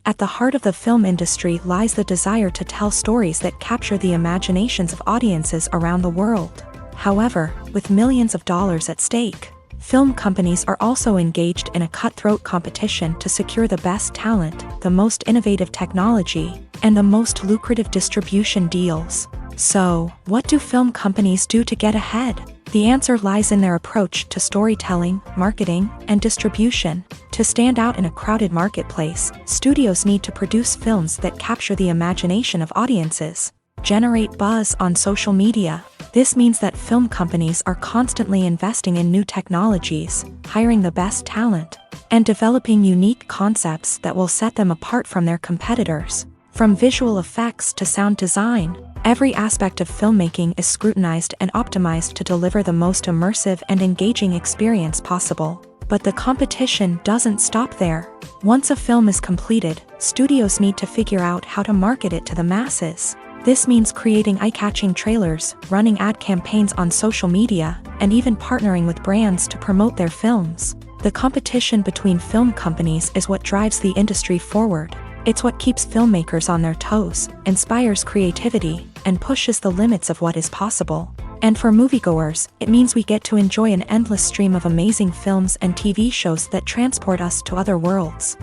At the heart of the film industry lies the desire to tell stories that capture the imaginations of audiences around the world. However, with millions of dollars at stake, film companies are also engaged in a cutthroat competition to secure the best talent, the most innovative technology, and the most lucrative distribution deals. So, what do film companies do to get ahead? The answer lies in their approach to storytelling, marketing, and distribution. To stand out in a crowded marketplace, studios need to produce films that capture the imagination of audiences, generate buzz on social media. This means that film companies are constantly investing in new technologies, hiring the best talent, and developing unique concepts that will set them apart from their competitors. From visual effects to sound design, every aspect of filmmaking is scrutinized and optimized to deliver the most immersive and engaging experience possible. But the competition doesn't stop there. Once a film is completed, studios need to figure out how to market it to the masses. This means creating eye-catching trailers, running ad campaigns on social media, and even partnering with brands to promote their films. The competition between film companies is what drives the industry forward. It's what keeps filmmakers on their toes, inspires creativity, and pushes the limits of what is possible. And for moviegoers, it means we get to enjoy an endless stream of amazing films and TV shows that transport us to other worlds.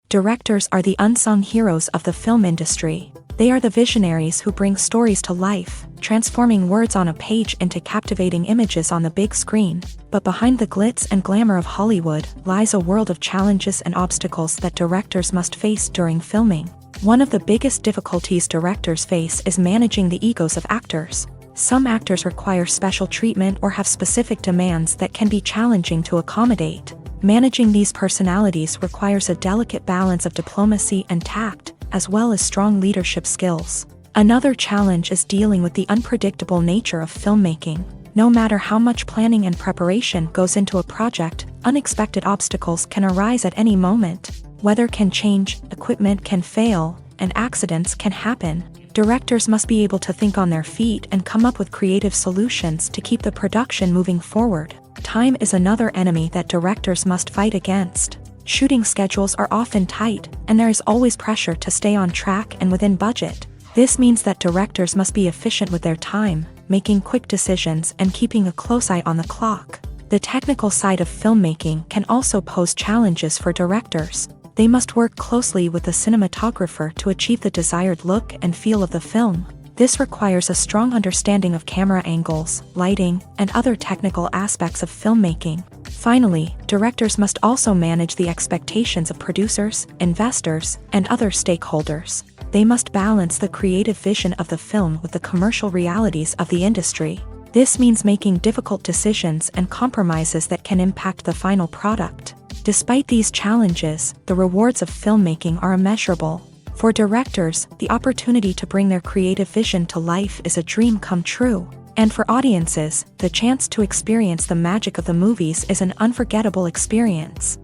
Directors are the unsung heroes of the film industry. They are the visionaries who bring stories to life, transforming words on a page into captivating images on the big screen. But behind the glitz and glamour of Hollywood lies a world of challenges and obstacles that directors must face during filming. One of the biggest difficulties directors face is managing the egos of actors. Some actors require special treatment or have specific demands that can be challenging to accommodate. Managing these personalities requires a delicate balance of diplomacy and tact, as well as strong leadership skills. Another challenge is dealing with the unpredictable nature of filmmaking. No matter how much planning and preparation goes into a project, unexpected obstacles can arise at any moment. Weather can change, equipment can fail, and accidents can happen. Directors must be able to think on their feet and come up with creative solutions to keep the production moving forward. Time is another enemy that directors must fight against. Shooting schedules are often tight, and there is always pressure to stay on track and within budget. This means that directors must be efficient with their time, making quick decisions and keeping a close eye on the clock. The technical side of filmmaking can also pose challenges for directors. They must work closely with the cinematographer to achieve the desired look and feel of the film. This requires a strong understanding of camera angles, lighting, and other technical aspects of filmmaking. Finally, directors must also manage the expectations of producers, investors, and other stakeholders. They must balance the creative vision of the film with the commercial realities of the industry. This means making difficult decisions and compromises that can impact the final product. Despite these challenges, the rewards of filmmaking are immeasurable. For directors, the opportunity to bring their creative vision to life is a dream come true. And for audiences, the chance to experience the magic of the movies is an unforgettable experience.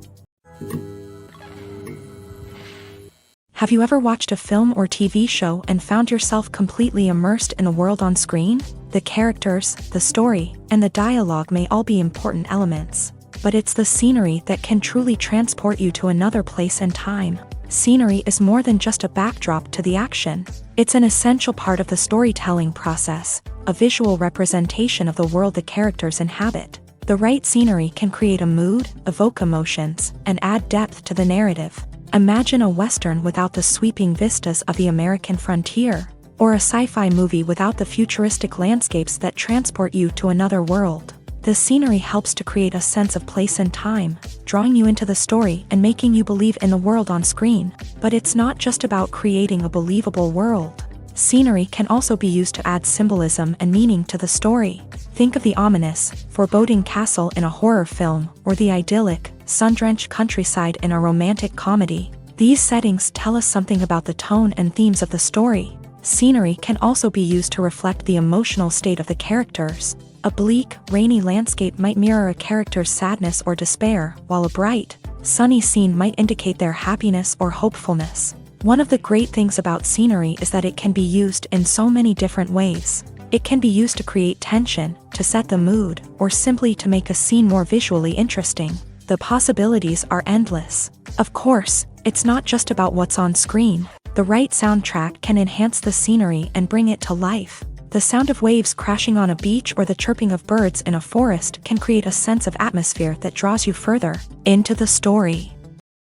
Have you ever watched a film or TV show and found yourself completely immersed in the world on screen? The characters, the story, and the dialogue may all be important elements. But it's the scenery that can truly transport you to another place and time. Scenery is more than just a backdrop to the action. It's an essential part of the storytelling process, a visual representation of the world the characters inhabit. The right scenery can create a mood, evoke emotions, and add depth to the narrative. Imagine a Western without the sweeping vistas of the American frontier, or a sci-fi movie without the futuristic landscapes that transport you to another world. The scenery helps to create a sense of place and time, drawing you into the story and making you believe in the world on screen. But it's not just about creating a believable world. Scenery can also be used to add symbolism and meaning to the story. Think of the ominous, foreboding castle in a horror film, or the idyllic, sun-drenched countryside in a romantic comedy. These settings tell us something about the tone and themes of the story. Scenery can also be used to reflect the emotional state of the characters. A bleak, rainy landscape might mirror a character's sadness or despair, while a bright, sunny scene might indicate their happiness or hopefulness. One of the great things about scenery is that it can be used in so many different ways. It can be used to create tension, to set the mood, or simply to make a scene more visually interesting. The possibilities are endless. Of course, it's not just about what's on screen. The right soundtrack can enhance the scenery and bring it to life. The sound of waves crashing on a beach or the chirping of birds in a forest can create a sense of atmosphere that draws you further into the story.